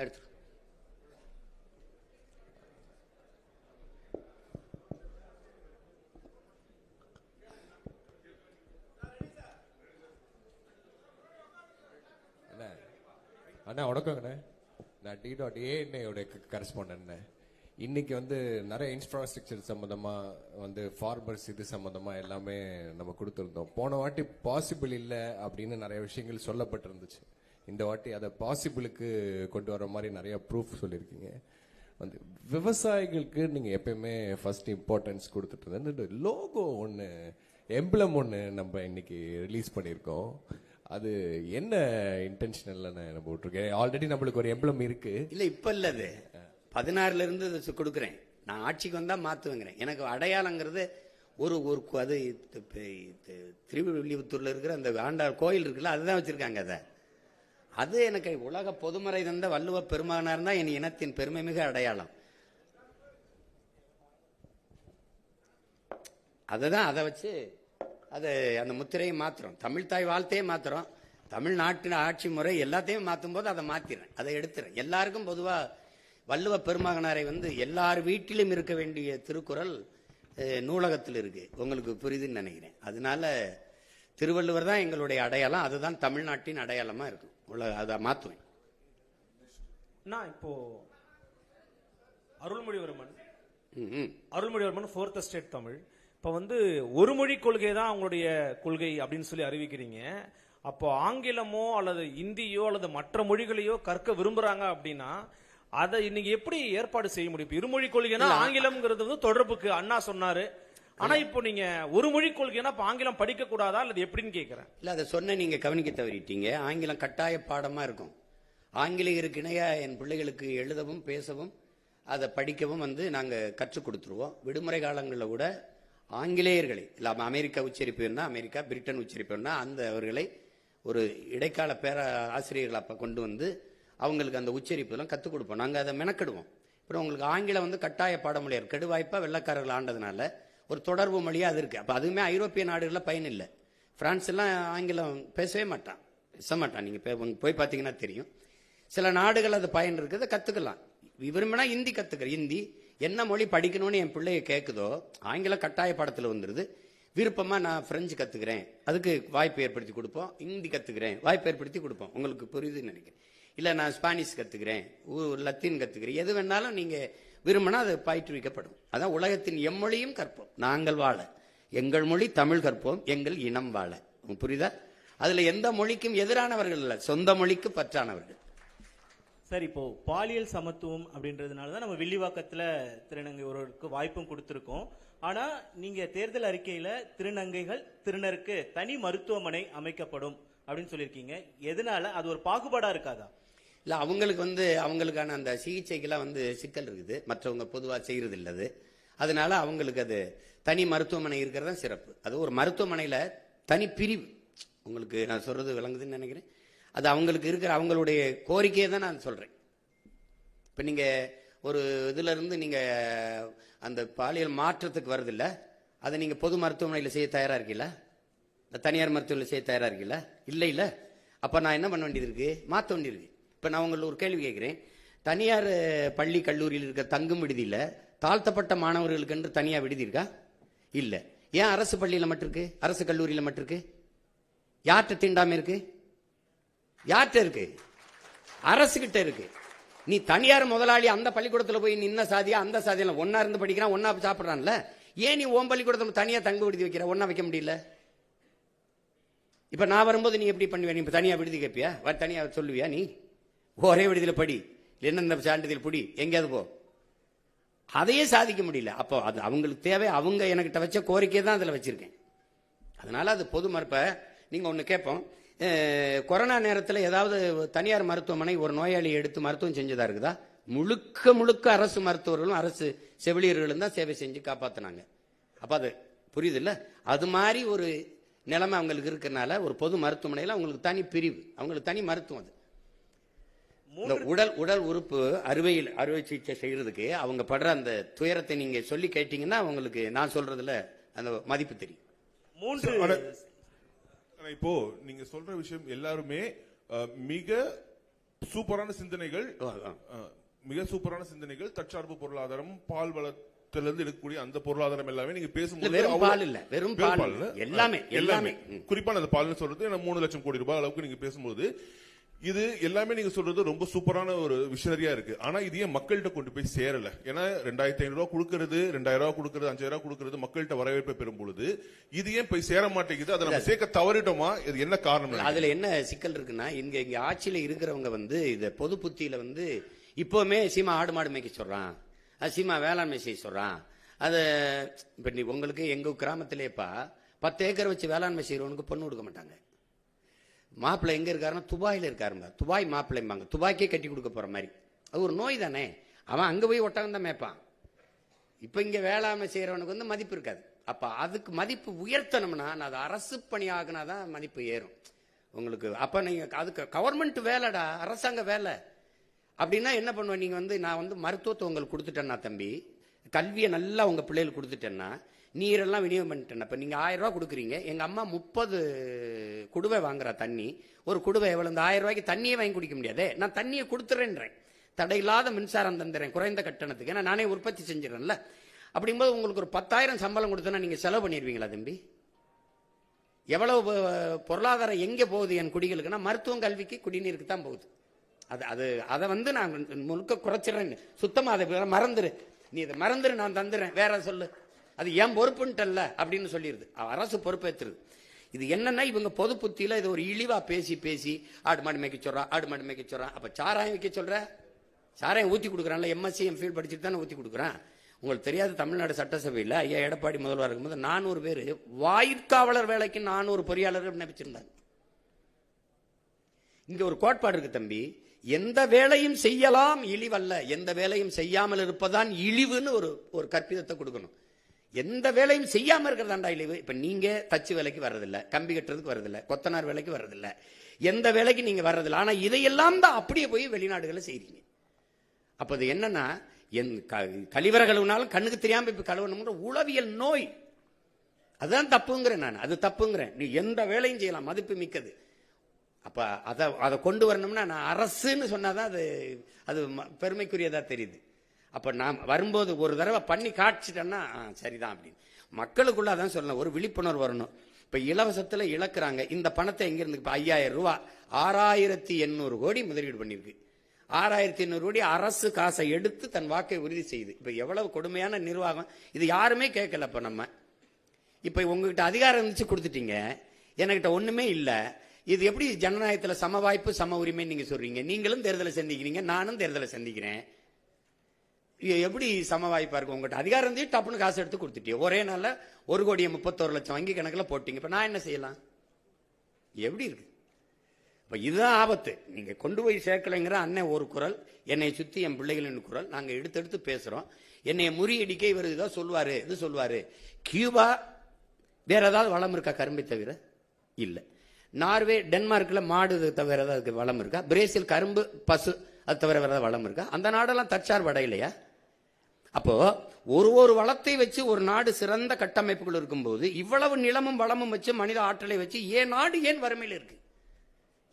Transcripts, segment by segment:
எடுத்து அண்ணா வணக்கங்கண்ணே. நான் D.ANA correspondent. இன்னைக்கு நிறைய இன்ஃப்ராஸ்ட்ரக்சர் சம்பந்தமா ஃபார்மர்ஸ் இது சம்பந்தமா எல்லாமே நம்ம கொடுத்துருந்தோம். போன வாட்டி பாசிபிள் இல்லை அப்படின்னு நிறைய விஷயங்கள் சொல்லப்பட்டிருந்துச்சு. இந்த வாட்டி அதை பாசிபிளுக்கு கொண்டு வர மாதிரி நிறைய ப்ரூஃப் சொல்லியிருக்கீங்க. விவசாயிகளுக்கு நீங்க எப்பயுமே ஃபர்ஸ்ட் இம்பார்ட்டன்ஸ் கொடுத்துட்டு இருந்த லோகோ ஒன்று, எம்பளம் ஒன்று நம்ம இன்னைக்கு ரிலீஸ் பண்ணியிருக்கோம். அது என்ன இன்டென்ஷனல்ல நம்ம விட்டுருக்கேன். ஆல்ரெடி நம்மளுக்கு ஒரு எம்பளம் இருக்கு. இல்ல இப்ப இல்ல, அது 16ல இருந்து கொடுக்குறேன். நான் ஆட்சிக்கு வந்தா மாத்துவேங்கிறேன். எனக்கு அடையாளங்கிறது ஒரு அது திருவில்லிபுத்தூர்ல இருக்கிற அந்த ஆண்டாள் கோயில் இருக்குல்ல, அதுதான் வச்சிருக்காங்க. அது எனக்கு உலக பொதுமறை தந்த வள்ளுவ பெருமகனார் தான் என் இனத்தின் பெருமை மிக அடையாளம். அதை வச்சு அந்த முத்திரையை மாத்திரம், தமிழ் தாய் வாழ்த்தையே மாத்திரம், தமிழ்நாட்டின் ஆட்சி முறை எல்லாத்தையும் மாற்றும் போது அதை மாத்திரேன், அதை எடுத்துறேன். எல்லாருக்கும் பொதுவா வள்ளுவ பெருமகனாரை எல்லார் வீட்டிலும் இருக்க வேண்டிய திருக்குறள் நூலகத்தில் இருக்கு. உங்களுக்கு புரியுதுன்னு நினைக்கிறேன். அதனால திருவள்ளுவர் தான் எங்களுடைய அடையாளம். அதுதான் தமிழ்நாட்டின் அடையாளமா இருக்கும். அதை மாத்துவேன். இப்போ அருள்மொழிவர்மன் 4th ஸ்டேட் தமிழ் இப்ப ஒரு மொழி கொள்கை தான் அவங்களுடைய கொள்கை அப்படின்னு சொல்லி அறிவிக்கிறீங்க. அப்போ ஆங்கிலமோ அல்லது இந்தியோ அல்லது மற்ற மொழிகளையோ கற்க விரும்புறாங்க அப்படின்னா அதை இன்னைக்கு எப்படி ஏற்பாடு செய்ய முடியும்? இருமொழி கொள்கைனா ஆங்கிலம்ங்கிறது தொடர்புக்கு அண்ணா சொன்னாரு. ஆனா இப்போ நீங்க ஒரு மொழி கொள்கைனா ஆங்கிலம் படிக்க கூடாதா அல்லது எப்படின்னு கேட்கிறேன். இல்ல, அதை சொன்ன நீங்க கவனிக்க தவறிட்டீங்க. ஆங்கிலம் கட்டாய பாடமா இருக்கும். ஆங்கிலேயருக்கு இணையா என் பிள்ளைகளுக்கு எழுதவும் பேசவும் அதை படிக்கவும் நாங்க கற்றுக் கொடுத்துருவோம். விடுமுறை காலங்களில் கூட ஆங்கிலேயர்களை இல்லாம அமெரிக்கா உச்சரிப்பு வேணா அமெரிக்கா, பிரிட்டன் உச்சரிப்பு வேணா அவர்களை ஒரு இடைக்கால பேர ஆசிரியர்கள் அப்ப கொண்டு அவங்களுக்கு அந்த உச்சரிப்பு எல்லாம் கற்றுக் கொடுப்போம். நாங்க அதை மெனக்கெடுவோம். அப்புறம் உங்களுக்கு ஆங்கிலம் கட்டாய பாடமொழியார் கெடுவாய்ப்பா வெள்ளக்காரர்கள் ஆண்டதுனால ஒரு தொடர்பு மொழியா அது இருக்கு. அப்ப அதுவுமே ஐரோப்பிய நாடுகளில் பயன் இல்லை. பிரான்ஸ் எல்லாம் ஆங்கிலம் பேசவே மாட்டான், பேச மாட்டான். நீங்க போய் பார்த்தீங்கன்னா தெரியும். சில நாடுகள் அது பயன் இருக்குது, கத்துக்கலாம். விரும்பினா ஹிந்தி கத்துக்கிற, ஹிந்தி என்ன மொழி படிக்கணும்னு என் பிள்ளைய கேட்குதோ ஆங்கிலம் கட்டாய பாடத்தில் வந்துருது. விருப்பமா நான் பிரெஞ்சு கத்துக்கிறேன், அதுக்கு வாய்ப்பு ஏற்படுத்தி கொடுப்போம். ஹிந்தி கத்துக்கிறேன், வாய்ப்பு ஏற்படுத்தி கொடுப்போம். உங்களுக்கு புரியுதுன்னு நினைக்கிறேன். இல்ல நான் ஸ்பானிஷ் கத்துக்கிறேன், லத்தீன் கத்துக்கிறேன், எது வேணாலும் நீங்க விரும்பினா அது பயிற்றுவிக்கப்படும். அதான் உலகத்தின் எம்மொழியும் கற்போம், நாங்கள் வாழ எங்கள் மொழி தமிழ் கற்போம், எங்கள் இனம் வாழ. புரியுதா? அதுல எந்த மொழிக்கும் எதிரானவர்கள் இல்ல, சொந்த மொழிக்கு பற்றானவர்கள். சார், இப்போ பாலியல் சமத்துவம் அப்படின்றதுனாலதான் நம்ம வில்லிவாக்கத்துல திருநங்கை ஒருவருக்கு வாய்ப்பும் கொடுத்திருக்கோம். ஆனா நீங்க தேர்தல் அறிக்கையில திருநங்கைகள் திருநருக்கு தனி மருத்துவமனை அமைக்கப்படும் அப்படின்னு சொல்லியிருக்கீங்க. எதனால? அது ஒரு பாகுபாடா இருக்காதா? இல்ல, அவங்களுக்கு அவங்களுக்கான அந்த சிகிச்சைக்கெல்லாம் சிக்கல் இருக்குது, மற்றவங்க பொதுவா செய்யறது இல்லது. அதனால அவங்களுக்கு அது தனி மருத்துவமனை இருக்கிறதா சிறப்பு. அது ஒரு மருத்துவமனையில தனி பிரிவு. உங்களுக்கு நான் சொல்றது விளங்குதுன்னு நினைக்கிறேன். அது அவங்களுக்கு இருக்கிற அவங்களுடைய கோரிக்கையை தான் நான் சொல்றேன். இப்ப நீங்க ஒரு இதுல இருந்து நீங்க அந்த பாலியல் மாற்றத்துக்கு வருது இல்ல, அதை நீங்க பொது மருத்துவமனையில் செய்ய தயாரா இருக்கீங்களா? தனியார் மருத்துவமனையில் செய்ய தயாரா இருக்கீங்களா? இல்லை இல்ல. அப்ப நான் என்ன பண்ண வேண்டியது இருக்கு? மாற்ற வேண்டியிருக்கு. இப்ப நான் உங்களுக்கு ஒரு கேள்வி கேட்கிறேன். தனியார் பள்ளி கல்லூரியில் இருக்க தங்கும் விடுதியில தாழ்த்தப்பட்ட மாணவர்களுக்கு என்று தனியா விடுதி இருக்கா? இல்ல. ஏன் அரசு பள்ளியில மட்டும் இருக்கு, அரசு கல்லூரியில மட்டும் இருக்கு? யார்கிட்ட தீண்டாம இருக்கு? யார்கிட்ட இருக்கு? அரசு கிட்ட இருக்கு. நீ தனியார் முதலாளி அந்த பள்ளிக்கூடத்துல போய் நின்ன சாதியா அந்த சாதியில ஒன்னா இருந்து படிக்கிறான், ஒன்னா சாப்பிடறான்ல. ஏன் நீ ஓம் பள்ளிக்கூடத்துல தனியா தங்க விடுதி வைக்கிற, ஒன்னா வைக்க முடியல? இப்ப நான் வரும்போது நீ எப்படி பண்ணுவ? நீ இப்ப தனியா விடுதி கேட்பியா? தனியா சொல்லுவியா? நீ ஒரே விடுதியில படி, என்ன சான்றிதழ் புடி, எங்கேயாவது போ. அதையே சாதிக்க முடியல. அப்போ அது அவங்களுக்கு தேவை. அவங்க என்கிட்ட வச்ச கோரிக்கை தான் அதுல வச்சிருக்கேன். அதனால அது பொது மறுப்ப நீங்க ஒண்ணு கேட்போம். கொரோனா நேரத்தில் ஏதாவது தனியார் மருத்துவமனை ஒரு நோயாளியை எடுத்து மருத்துவம் செஞ்சதா இருக்குதா? முழுக்க முழுக்க அரசு மருத்துவர்களும் அரசு செவிலியர்களும் தான் சேவை செஞ்சு காப்பாத்தினாங்க. அப்ப அது புரியுது இல்ல? அது மாதிரி ஒரு நிலைமை அவங்களுக்கு இருக்கிறதுனால ஒரு பொது மருத்துவமனையில் அவங்களுக்கு தனி பிரிவு, அவங்களுக்கு தனி மருத்துவம். அது உடல் உறுப்பு அறுவை சிகிச்சை செய்யறதுக்கு அவங்க படுற அந்த துயரத்தை நீங்க சொல்லி கேட்டீங்கன்னா அவங்களுக்கு நான் சொல்றதுல அந்த மதிப்பு தெரியும். இப்போ நீங்க சொல்ற விஷயம் எல்லாருமே மிக சூப்பரான சிந்தனைகள், மிக சூப்பரான சிந்தனைகள். தற்சார்பு பொருளாதாரம், பால் வளத்திலிருந்து எடுக்கக்கூடிய அந்த பொருளாதாரம் எல்லாமே நீங்க பேசும்போது வெறும் பால் இல்ல, வெறும் பால் எல்லாமே எல்லாமே குறிப்பா அந்த பால்னு சொல்றது 3 லட்சம் கோடி ரூபாய் அளவுக்கு நீங்க பேசும்போது இது எல்லாமே நீங்க சொல்றது ரொம்ப சூப்பரான ஒரு விஷனரியா இருக்கு. ஆனா இது ஏன் மக்கள்கிட்ட கொண்டு போய் சேரல? ஏன்னா 2500 ரூபாய் கொடுக்கறது, 2000 ரூபாய் கொடுக்கறது, 5000 ரூபாய் கொடுக்கறது மக்கள்கிட்ட வரவேற்பை பெறும் பொழுது இது ஏன் போய் சேர மாட்டேங்குது? அதை நம்ம சேர்க்க தவறிட்டோமா? இது என்ன காரணம்? அதுல என்ன சிக்கல் இருக்குன்னா, இங்க ஆட்சியில இருக்கிறவங்க இத பொது புத்தியில இப்பவுமே சீமா ஆடு மாடு மேய்க்க சொல்றான், சீமா வேளாண்மை செய்ய சொல்றான். அது இப்ப உங்களுக்கு எங்க கிராமத்திலேப்பா 10 ஏக்கர் வச்சு வேளாண்மை செய்யறவனுக்கு பொண்ணு கொடுக்க மாட்டாங்க. மாப்பிள்ளை எங்க இருக்காருன்னா துபாயில இருக்காருங்க. துபாய் மாப்பிள்ளைம்பாங்க, துபாய்க்கே கட்டி கொடுக்க போற மாதிரி. அது ஒரு நோய் தானே. அவன் அங்க போய் ஒட்டகம் தான் மேய்ப்பான். இப்ப இங்க வேளாண்மை செய்யறவனுக்கு மதிப்பு இருக்காது. அப்ப அதுக்கு மதிப்பு உயர்த்தணும்னா அது அரசு பணி ஆகுனாதான் மதிப்பு ஏறும் உங்களுக்கு. அப்ப நீங்க அதுக்கு கவர்மெண்ட் வேலைடா, அரசாங்க வேலை அப்படின்னா என்ன பண்ணுவேன் நீங்க நான் மருத்துவத்தை உங்களுக்கு கொடுத்துட்டேன்னா தம்பி, கல்வியை நல்லா உங்க பிள்ளைகளுக்கு கொடுத்துட்டேன்னா, நீரெல்லாம் விநியோகம் பண்ணிட்டேன். இப்போ நீங்கள் 1000 ரூபா கொடுக்குறீங்க, எங்கள் அம்மா 30 குடுவை வாங்குறா தண்ணி. ஒரு குடுவை எவ்வளோ? இந்த 1000 ரூபாய்க்கு தண்ணியே வாங்கி குடிக்க முடியாதே. நான் தண்ணியை கொடுத்துறேன்றேன், தடையில்லாத மின்சாரம் தந்துடுறேன் குறைந்த கட்டணத்துக்கு, ஏன்னா நானே உற்பத்தி செஞ்சிடறேன்ல. அப்படிங்கும்போது உங்களுக்கு ஒரு 10,000 சம்பளம் கொடுத்தோன்னா நீங்கள் செலவு பண்ணிடுவீங்களா தம்பி? எவ்வளவு பொருளாதாரம் எங்கே போகுது என் குடிகளுக்குன்னா மருத்துவம், கல்விக்கு, குடிநீருக்கு தான் போகுது. அதை நான் முழுக்க குறைச்சிடறேன். சுத்தமாக அதை மறந்துரு, நீ இதை மறந்துரு, நான் தந்துடுறேன், வேற சொல்லு, அது ஏன் பொறுப்புன்ட்டல்ல அப்படின்னு சொல்லிடுது. அரசு பொறுப்பேற்றுது. இது என்னன்னா இவங்க பொது புத்தியில இது ஒரு இழிவா பேசி பேசி ஆடு மாடு மேய்க்க சொல்றான், ஆடு மாடு மேய்க்க சொல்றான். அப்ப சாராயம் வைக்க சொல்ற, சாராயம் ஊத்தி கொடுக்குறான்ல, எம்எஸ்சி எம்ஃபில் படிச்சுட்டு தானே ஊத்தி கொடுக்குறான். உங்களுக்கு தெரியாது, தமிழ்நாடு சட்டசபையில் ஐயா எடப்பாடி முதல்வர் இருக்கும்போது 400 பேர் வாயிற்காவலர் வேலைக்கு 400 பொறியாளர்கள் நியமிச்சிருந்தாங்க. இங்க ஒரு கோட்பாடு இருக்கு தம்பி, எந்த வேலையும் செய்யலாம் இழிவல்ல, எந்த வேலையும் செய்யாமல் இருப்பதான் இழிவுன்னு ஒரு கற்பிதத்தை கொடுக்கணும். எந்த வேலையும் செய்யாம இருக்கிறதாண்டா இழிவு. இப்ப நீங்க தச்சு வேலைக்கு வர்றதில்ல, கம்பி கட்டுறதுக்கு வர்றதில்ல, கொத்தனார் வேலைக்கு வர்றதில்ல, எந்த வேலைக்கு நீங்க வர்றதில்ல. ஆனா இதையெல்லாம் தான் அப்படியே போய் வெளிநாடுகளை செய்றீங்க. அப்ப அது என்னன்னா, கழிவறை கழுவுனாலும் கண்ணுக்கு தெரியாம இப்ப கழுவணும்ன்ற உளவியல் நோய். அதுதான் தப்புங்கிறேன் நான், அது தப்புங்கிறேன். நீ எந்த வேலையும் செய்யலாம், மதிப்பு மிக்கது. அப்ப அதை கொண்டு வரணும்னா நான் அரசுன்னு சொன்னாதான் அது பெருமைக்குரியதா தெரியுது. அப்ப நான் வரும்போது ஒரு தடவை பண்ணி காட்சிட்டேன்னா சரிதான் அப்படின்னு மக்களுக்குள்ள அதான் சொல்லணும், ஒரு விழிப்புணர்வு வரணும். இப்ப இலவசத்துல இழக்கிறாங்க, இந்த பணத்தை எங்க இருந்து? இப்ப 5000 ரூபாய் 6800 கோடி முதலீடு பண்ணிருக்கு. 6800 கோடி அரசு காசை எடுத்து தன் வாக்கை உறுதி செய்யுது. இப்ப எவ்வளவு கொடுமையான நிர்வாகம் இது, யாருமே கேட்கல. இப்ப நம்ம இப்ப உங்ககிட்ட அதிகாரம் இருந்துச்சு கொடுத்துட்டீங்க, என்கிட்ட ஒண்ணுமே இல்ல. இது எப்படி ஜனநாயகத்துல சம வாய்ப்பு சம உரிமை நீங்க சொல்றீங்க? நீங்களும் தேர்தலை சந்திக்கிறீங்க, நானும் தேர்தலை சந்திக்கிறேன். எப்படி சம வாய்ப்பா இருக்கும்? உங்ககிட்ட அதிகாரம் இருந்து டப்புன்னு காசு எடுத்து கொடுத்துட்டீங்க. ஒரே நாள்ல 1,31,00,000 வங்கி கணக்கில் போட்டீங்க. இப்ப நான் என்ன செய்யலாம்? எப்படி இருக்கு? இப்ப இதுதான் ஆபத்து. நீங்க கொண்டு போய் சேர்க்கலைங்கிற அண்ணன் ஒரு குரல், என்னை சுத்தி என் பிள்ளைகளின் குரல், நாங்க எடுத்து பேசுறோம். என்னை முறியடிக்க இவர் இதை சொல்லுவாரு, இது சொல்லுவாரு. கியூபா வேற ஏதாவது வளம் இருக்கா கரும்பை தவிர? இல்ல. நார்வே, டென்மார்க்ல மாடு தவிர ஏதாவது வளம் இருக்கா? பிரேசில் கரும்பு, பசு, அது தவிர வேற வளம் இருக்கா? அந்த நாடெல்லாம் தற்சார்பு அடையலையா? அப்போ ஒரு வளத்தை வச்சு ஒரு நாடு சிறந்த கட்டமைப்புகள் இருக்கும்போது இவ்வளவு நிலமும் வளமும் வச்சு மனித ஆற்றலை வச்சு ஏன் நாடு ஏன் வறுமையில் இருக்கு?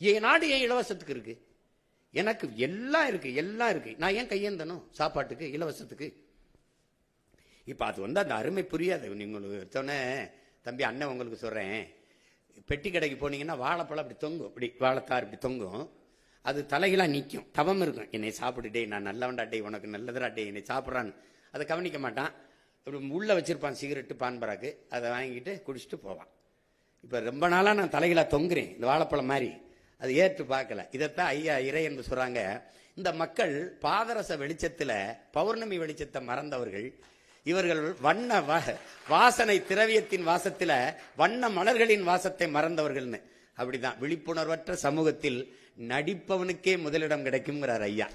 ஏன் நாடு ஏன் இலவசத்துக்கு இருக்கு? எனக்கு எல்லாம் இருக்கு. நான் ஏன் கையேந்தனும் சாப்பாட்டுக்கு, இலவசத்துக்கு? இப்ப அது அந்த அருமை புரியாது. நீங்களுக்கு எடுத்தோன்னே தம்பி அண்ணன் உங்களுக்கு சொல்றேன், பெட்டி கடைக்கு போனீங்கன்னா வாழைப்பழம் அப்படி தொங்கும், இப்படி வாழைத்தார் இப்படி தொங்கும், அது தலைகளாக நிற்கும், தவம் இருக்கும். என்னை சாப்பிட்டுட்டே, நான் நல்லவன்டா டே, உனக்கு நல்லதுடா டே, என்னை சாப்பிட்றான்னு அதை கவனிக்க மாட்டான். இப்படி உள்ள வச்சிருப்பான் சிகரெட்டு, பான்பராக்கு, அதை வாங்கிட்டு குடிச்சிட்டு போவான். இப்போ ரொம்ப நாளாக நான் தலைகளாக தொங்குறேன் இந்த வாழைப்பழம் மாதிரி, அது ஏற்று பார்க்கல. இதைத்தான் ஐயா இறை என்று சொல்றாங்க. இந்த மக்கள் பாதரச வெளிச்சத்தில் பௌர்ணமி வெளிச்சத்தை மறந்தவர்கள், இவர்கள் வண்ண வாசனை திரவியத்தின் வாசத்துல வண்ண மலர்களின் வாசத்தை மறந்தவர்கள்னு. அப்படிதான் விழிப்புணர்வற்ற சமூகத்தில் நடிப்பவனுக்கே முதலிடம் கிடைக்கும்ங்கிறார் ஐயா.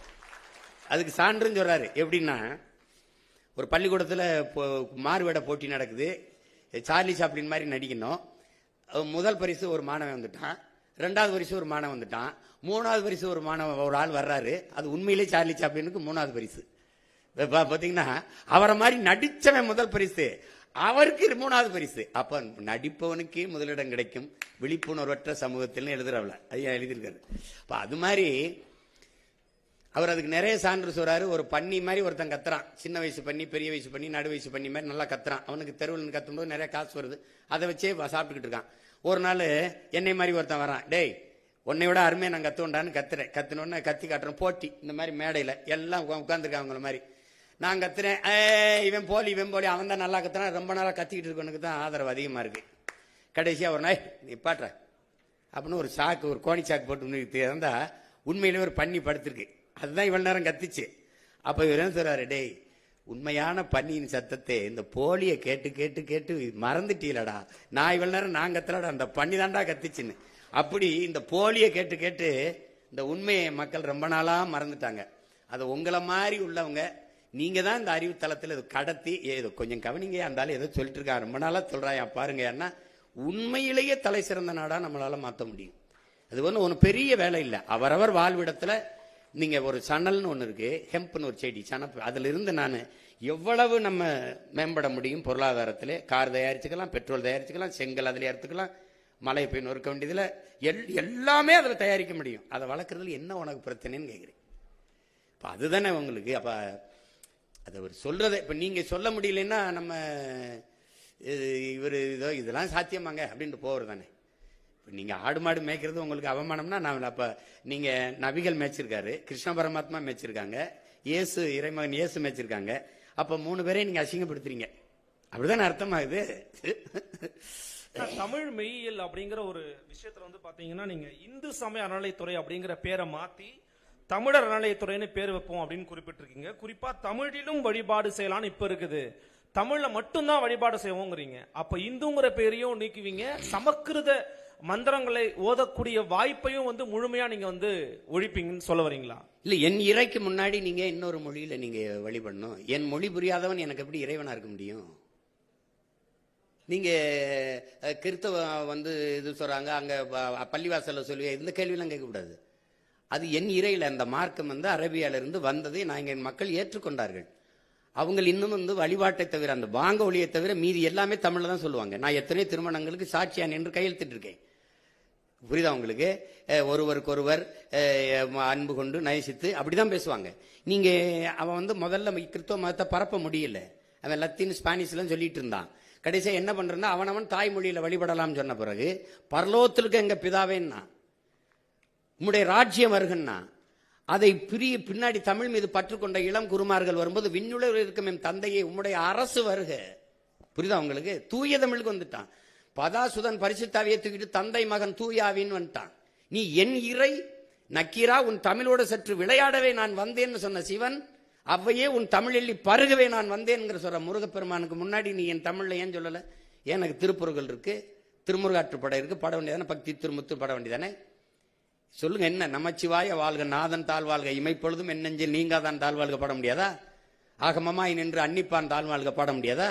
அதுக்கு சான்றுன்னு சொல்றாரு. எப்படின்னா, ஒரு பள்ளிக்கூடத்தில் மாறுவேட போட்டி நடக்குது, சார்லி சாப்ளின் மாதிரி நடிக்கணும். முதல் பரிசு ஒரு மாணவன் வந்துட்டான், 2வது பரிசு ஒரு மாணவன் வந்துட்டான், 3வது பரிசு ஒரு ஆள் வர்றாரு, அது உண்மையிலே சார்லி சாப்ளினுக்கு 3வது பரிசு. பாத்தீங்கன்னா அவரை மாதிரி நடிச்சவன் முதல் பரிசு, அவருக்கு 3வது பரிசு. அப்ப நடிப்பவனுக்கே முதலிடம் கிடைக்கும் விழிப்புணர்வற்ற சமூகத்தில் எழுதுறவள ஐயா எழுதியிருக்காரு. அது மாதிரி அவர் அதுக்கு நிறைய சான்று சொல்றாரு. ஒரு பன்னி மாதிரி ஒருத்தன் கத்துறான், சின்ன வயசு பண்ணி, பெரிய வயசு பண்ணி, நடு வயசு பண்ணி மாதிரி நல்லா கத்துறான். அவனுக்கு தெருவில் கத்தும்போது நிறைய காசு வருது, அதை வச்சே சாப்பிட்டுக்கிட்டு இருக்கான். ஒரு நாள் என்னை மாதிரி ஒருத்தன் வரான், டேய் உன்னை விட அருமையை நான் கத்துவேன்டான்னு கத்துறேன். கத்துனோன்னு கத்தி காட்டுறேன், போட்டி இந்த மாதிரி மேடையில் எல்லாம் உட்காந்துருக்காங்க அவங்கள மாதிரி. நான் கத்துறேன், இவன் போலி அவன் தான் நல்லா கத்துறான், ரொம்ப நாளாக கத்திக்கிட்டு இருக்கவனுக்கு தான் ஆதரவு அதிகமாக இருக்கு. கடைசியாக ஒரு நாய் நீ பாட்டுற அப்படின்னு ஒரு சாக்கு, ஒரு கோணி சாக்கு போட்டு இருந்தா உண்மையிலே ஒரு பன்னி படுத்திருக்கு. அதுதான் இவ்வளவு நேரம் கத்திச்சு. அப்ப இவர் என்ன சொல்றாரு, டேய் உண்மையான பன்னியின் சத்தத்தை இந்த போலியை கேட்டு கேட்டு கேட்டு மறந்துட்டீலடா, நான் இவ்வளவு நேரம் நான் கத்துறடா, அந்த பன்னி தாண்டா கத்திச்சுன்னு. அப்படி இந்த போலியை கேட்டு கேட்டு இந்த உண்மையை மக்கள் ரொம்ப நாளா மறந்துட்டாங்க. அது உங்களை மாதிரி உள்ளவங்க நீங்க தான் இந்த அறிவு தளத்தில் இது கடத்தி ஏதோ கொஞ்சம் கவனிங்க, இருந்தாலும் ஏதோ சொல்லிட்டு இருக்கான், ரொம்ப நாளா சொல்றாயா பாருங்க. ஏன்னா உண்மையிலேயே தலை சிறந்த நாடா நம்மளால மாற்ற முடியும். அது ஒன்றும் பெரிய வேலை இல்லை. அவரவர் வாழ்விடத்துல நீங்க ஒரு சணல்னு ஒன்று இருக்கு, ஹெம்ப்னு ஒரு செடி, சனப்பு, அதுல இருந்து நான் எவ்வளவு நம்ம மேம்பட முடியும் பொருளாதாரத்திலே. கார் தயாரிச்சுக்கலாம், பெட்ரோல் தயாரிச்சுக்கலாம், செங்கல் அதில் எடுத்துக்கலாம், மலை போய் நொறுக்க வேண்டியதுல எல்லாமே அதில் தயாரிக்க முடியும். அதை வளர்க்குறதுல என்ன உனக்கு பிரச்சனைன்னு கேட்குறேன். இப்போ அதுதானே உங்களுக்கு. அப்போ அதை ஒரு சொல்றதை இப்போ நீங்க சொல்ல முடியலன்னா நம்ம இவர் இதெல்லாம் சாத்தியமாங்க அப்படின்ட்டு போகிறது தானே. நீங்க ஆடு மாடு மேய்க்கிறது உங்களுக்கு அவமானம்னா, நான் அப்ப நீங்க நபிகள் மேய்ச்சிருக்காரு, கிருஷ்ண பரமாத்மா மேய்ச்சிருக்காங்க, இயேசு இறைமகன் இயேசு மேய்ச்சிருக்காங்க. அப்ப 3 பேரையும் நீங்க அசிங்கப்படுத்துறீங்க, அப்படிதான் அர்த்தமாகுது. தமிழ் மெய்யியல் அப்படிங்கிற ஒரு விஷயத்துல வந்து பாத்தீங்கன்னா, நீங்க இந்து சமய அறநிலைத்துறை அப்படிங்கிற பேரை மாத்தி தமிழர் அறநிலைத்துறைன்னு பேர் வைப்போம் அப்படின்னு குறிப்பிட்டிருக்கீங்க. குறிப்பா தமிழிலும் வழிபாடு செய்யலாம்னு இப்ப இருக்குது, தமிழ்ல மட்டும்தான் வழிபாடு செய்வோங்கிறீங்க. அப்ப இந்துங்கிற பேரையும் நீக்குவீங்க, சமஸ்கிருத மந்திரங்களை ஓதக்கூடிய வாய்ப்பையும் வந்து முழுமையா நீங்க வந்து ஒழிப்பீங்கன்னு சொல்ல வரீங்களா? இல்ல, என் இறைக்கு முன்னாடி நீங்க இன்னொரு மொழியில நீங்க வழிபடணும். என் மொழி புரியாதவன் எனக்கு எப்படி இறைவனா இருக்க முடியும்? நீங்க கிறிஸ்தவ வந்து இது சொல்றாங்க, அங்க பள்ளிவாசல்ல சொல்லுவீங்க, இந்த கேள்வியெல்லாம் கேட்கக்கூடாது. அது என் இறையில அந்த மார்க்கம் வந்து அரபியால இருந்து வந்ததை நாங்கள் என் மக்கள் ஏற்றுக்கொண்டார்கள். அவங்க இன்னும் வந்து வழிபாட்டை தவிர, அந்த வாங்க ஒளியை தவிர மீதி எல்லாமே தமிழ்ல தான் சொல்லுவாங்க. நான் எத்தனை திருமணங்களுக்கு சாட்சியா நின்று கையெழுத்திட்டு இருக்கேன். புரியுதா உங்களுக்கு? ஒருவருக்கொருவர் அன்பு கொண்டு நயசித்து அப்படிதான் பேசுவாங்க. நீங்க அவன் வந்து முதல்ல கிறிஸ்தவ மதத்தை பரப்ப முடியல, அவன் லத்தீன் ஸ்பானிஷ்லாம் சொல்லிட்டு இருந்தான். கடைசியா என்ன பண்றான், அவனவன் தாய்மொழியில வழிபடலாம் சொன்ன பிறகு பரலோகத்திற்கு எங்க பிதாவேன்னா, உம்முடைய ராஜ்யம் வருகன்னா, அதை பின்னாடி தமிழ் மீது பற்றுக்கொண்ட இளம் குருமார்கள் வரும்போது விண்ணுலகில் இருக்கும் என் தந்தையை உம்முடைய அரசு வருக. புரியுதா உங்களுக்கு? தூய தமிழுக்கு வந்துட்டான். பதாசுதன் பரிசுத்தாவியை தூக்கிட்டு தந்தை மகன் தூயாவின்னு வந்துட்டான். நீ என் இறை நக்கீரா, உன் தமிழோடு சற்று விளையாடவே நான் வந்தேன்னு சொன்ன சிவன், அவ்வையே உன் தமிழில் பருகவே நான் வந்தேன்ங்கிற சொல்ற முருகப்பெருமானுக்கு முன்னாடி நீ என் தமிழ்ல ஏன் சொல்லல? எனக்கு திருப்புறங்கள் இருக்கு, திருமுருகாற்றுப்படை இருக்கு, பாட வேண்டியதானே, பக்தி திருமுத்து பாட வேண்டியதானே. சொல்லுங்க, என்ன நமச்சிவாய வாழ்க நாதன் தாழ்வாழ்க இமைப்பொழுதும் என் நெஞ்சில் நீங்காதான் தாழ்வாழ்க பாட முடியாதா? ஆகமமாய் நின்று அன்னிப்பான் தாழ்வாழ்க பாட முடியாதா?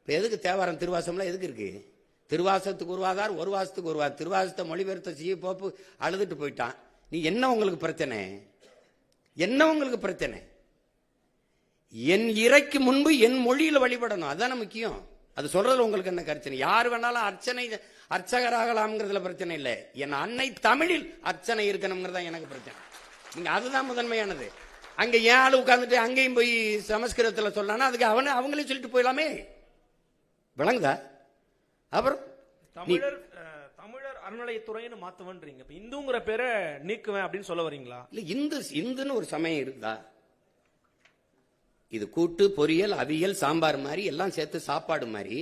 எதுக்கு தேவாரம் திருவாசம்லாம் எதுக்கு இருக்கு? திருவாசத்துக்கு உருவாதார், ஒரு வாசத்துக்கு உருவாதார். திருவாசத்தை மொழிபெயர்த்த சீ போப்பு அழுதுட்டு போயிட்டான். நீ என்ன உங்களுக்கு பிரச்சனை? என்ன உங்களுக்கு பிரச்சனை? என் இறைக்கு முன்பு என் மொழியில வழிபடணும், அதுதானே முக்கியம். அது சொல்றதுல உங்களுக்கு என்ன பிரச்சனை? யார் வேணாலும் அர்ச்சகராகலாம்ங்கிறதுல பிரச்சனை இல்லை. என் அன்னை தமிழில் அர்ச்சனை இருக்கணுங்கிறதா எனக்கு பிரச்சனை. நீங்க அதுதான் முதன்மையானது. அங்க ஏன் ஆளு உட்கார்ந்துட்டு அங்கேயும் போய் சமஸ்கிருதத்துல சொல்லானா அதுக்கு அவங்களே சொல்லிட்டு போயிடலாமே. விளங்குதா? அப்புறம் தமிழர் அறநிலையத்துறைன்னு மாத்துவன்றீங்க, இந்துங்கிற பேரை நீக்குவேன் அப்படின்னு சொல்ல வரீங்களா? இல்ல, இந்துன்னு ஒரு சமயம் இருக்குதா? இது கூட்டு பொரியல் அவியல் சாம்பார் மாதிரி எல்லாம் சேர்த்து சாப்பாடு மாதிரி.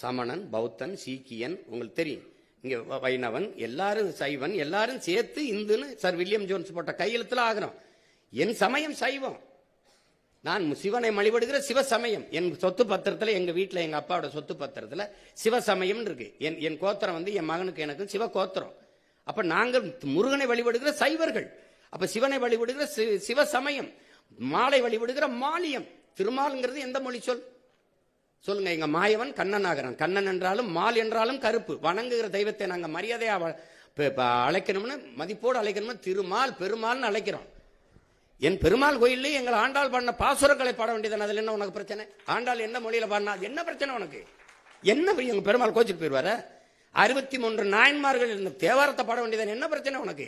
சமணன், பௌத்தன், சீக்கியன், உங்களுக்கு தெரியும், இங்க வைணவன், எல்லாரும் சைவன், எல்லாரும் சேர்த்து இந்துன்னு சார் வில்லியம் ஜோன்ஸ் போட்ட கையெழுத்துல ஆகிறோம். என் சமயம் சைவம், நான் சிவனை வழிபடுகிற சிவசமயம். என் சொத்து பத்திரத்துல, எங்க வீட்டுல எங்க அப்பாவோட சொத்து பத்திரத்துல சிவசமயம் இருக்கு. என் கோத்திரம் வந்து என் மகனுக்கு எனக்கும் சிவ கோத்திரம். அப்ப நாங்கள் முருகனை வழிபடுகிற சைவர்கள். அப்ப சிவனை வழிபடுகிற சிவசமயம், மாலை வழிபடுகிற மாலியம். திருமால்ங்கிறது எந்த மொழி சொல் சொல்லுங்க? எங்க மாயவன் கண்ணன் ஆகிறான். கண்ணன் என்றாலும் மால் என்றாலும் கருப்பு. வணங்குகிற தெய்வத்தை நாங்க மரியாதையா அழைக்கணும்னு, மதிப்போடு அழைக்கணும்னு திருமால் பெருமாள்னு அழைக்கிறோம். என் பெருமாள் கோயிலே எங்கள் ஆண்டாள் பாடின பாசுரங்களை பாட வேண்டியதானே. அதுல என்ன உனக்கு பிரச்சனை? ஆண்டாள் என்ன மொழியில பாடினா என்ன பிரச்சனை உனக்கு? என்ன எங்க பெருமாள் கோச்சிட்டு போயிருவார? 63 நாயன்மார்கள் இருந்த தேவாரத்தை பாட வேண்டியதானே, என்ன பிரச்சனை உனக்கு?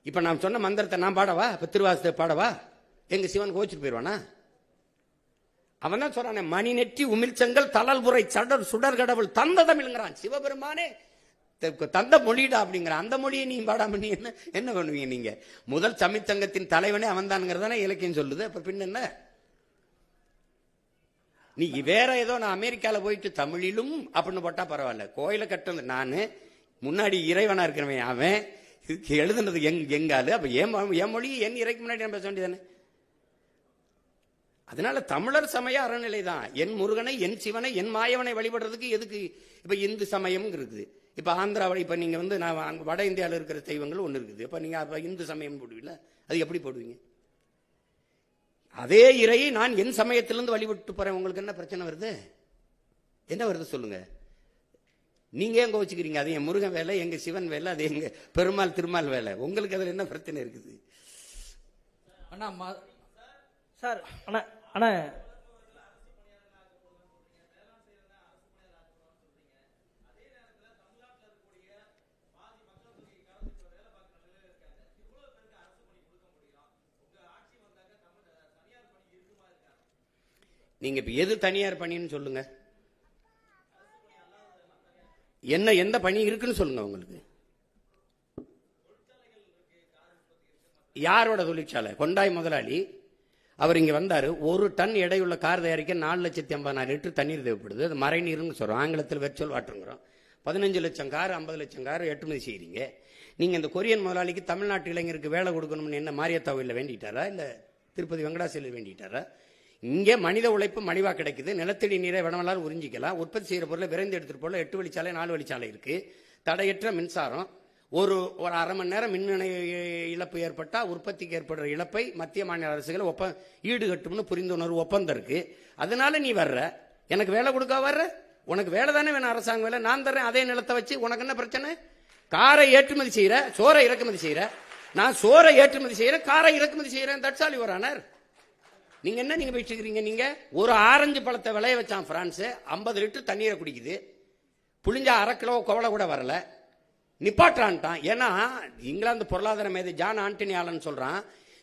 இப்ப நான் சொன்ன மந்திரத்தை நான் பாடவா? இப்ப திருவாசத்தை பாடவா? எங்க சிவன் கோச்சிட்டு போயிடுவானா? அவன் தான் சொல்றானே, மணி நெற்றி உமிழ்ச்செங்கல் தளல் புரை சடர் சுடர் கடவுள் தந்த தமிழ்ங்கிறான். சிவபெருமானே தந்த மொழிடா அப்படிங்கிறான். அந்த மொழியை நீ பாடாம நீ என்ன பண்ணுவீங்க? நீங்க முதல் தமிழ்ச்சங்கத்தின் தலைவனே அவன் தான்ங்கிறதானே இலக்கியம் சொல்லுது. அப்ப பின்ன என்ன? நீ வேற ஏதோ நான் அமெரிக்கால போயிட்டு தமிழிலும் அப்படின்னு போட்டா பரவாயில்ல. கோயில கட்டுறது நானு, முன்னாடி இறைவனா இருக்கிறவன் அவன், எழுதுனது எங்காலு. அப்ப என் மொழி என் இறைக்கு முன்னாடி நான் பேச வேண்டியதானே? அதனால தமிழர் சமய அறநிலை தான். என் முருகனை, என் சிவனை, என் மாயவனை வழிபடுறதுக்கு எதுக்கு இப்ப இந்து சமயம் இருக்குது? இப்ப ஆந்திராவில் இப்ப நீங்க வந்து நான் வட இந்தியாவில் இருக்கிற தெய்வங்கள் ஒண்ணு இருக்குது. இப்ப நீங்க அப்ப இந்து சமயம் போடுவீங்களா? அது எப்படி போடுவீங்க? அதே இறையை நான் என் சமயத்திலிருந்து வழிபட்டு போறேன். உங்களுக்கு என்ன பிரச்சனை வருது? என்ன வருது சொல்லுங்க. நீங்க எங்க வச்சுக்கிறீங்க? அது என் முருகன் வேலை, எங்க சிவன் வேலை, அது எங்க பெருமாள் திருமால் வேலை. உங்களுக்கு அதுல என்ன பிரச்சனை இருக்குது? அண்ணா சார் அண்ணா நீங்க இப்ப எது தனியார் பணின்னு சொல்லுங்க. என்ன எந்த பணி இருக்குன்னு சொல்லுங்க. உங்களுக்கு யாரோட தொழிற்சாலை? கொண்டாய் முதலாளி அவர் இங்க வந்தாரு. 1 டன் எடையுள்ள கார் தயாரிக்க 4,50,000 லிட்டர் தண்ணீர் தேவைப்படுது. அது மறை நீர்னு சொல்றோம், ஆங்கிலத்தில் வெர்ச்சுவல் வாட்டருங்கிறோம். 15 லட்சம் கார் 50 லட்சம் கார் ஏற்றுமதி செய்யறீங்க. நீங்க இந்த கொரியன் முதலாளிக்கு தமிழ்நாட்டு இளைஞருக்கு வேலை கொடுக்கணும்னு என்ன மாரியத்தாவில் வேண்டிட்டாரா? இல்ல திருப்பதி வெங்கடாசலில் வேண்டிட்டாரா? இங்கே மனித உழைப்பு மலிவா கிடைக்குது. நிலத்தடி நீரை வடமலால் உறிஞ்சிக்கலாம். உற்பத்தி செய்யற பொருளை விரைந்து எடுத்துட்டு போல 8 வழிச்சாலை 4 வழிச்சாலை இருக்கு. தடையற்ற மின்சாரம். ஒரு அரை மணி நேரம் மின் இழப்பு ஏற்பட்டா உற்பத்திக்கு ஏற்படுற இழப்பை மத்திய மாநில அரசுகள் ஈடுகட்டும்னு புரிந்துணர்வு ஒப்பந்தம் இருக்கு. அதனால நீ வர்ற, எனக்கு வேலை கொடுக்க வர்ற, உனக்கு வேலை தானே வேணும், அரசாங்க வேலை நான் தர்றேன். அதே நிலத்தை வச்சு உனக்கு என்ன பிரச்சனை? காரை ஏற்றுமதி செய்யற, சோறை இறக்குமதி செய்யற. நான் சோறை ஏற்றுமதி செய்யறேன், காரை இறக்குமதி செய்யறேன். That's all your honour. நீங்க என்ன நீங்க போயிட்டு இருக்கீங்க? நீங்க ஒரு ஆரஞ்சு பழத்தை விளைய வச்சான் பிரான்ஸ், 50 லிட்டர் தண்ணீரை குடிக்குது. புளிஞ்சா 1/2 கிலோ கவலை கூட வரல, நிப்பாட்டான்ட்டான். ஏன்னா இங்கிலாந்து பொருளாதார மேதை ஜான் ஆண்டனி ஆலன் சொல்றான்,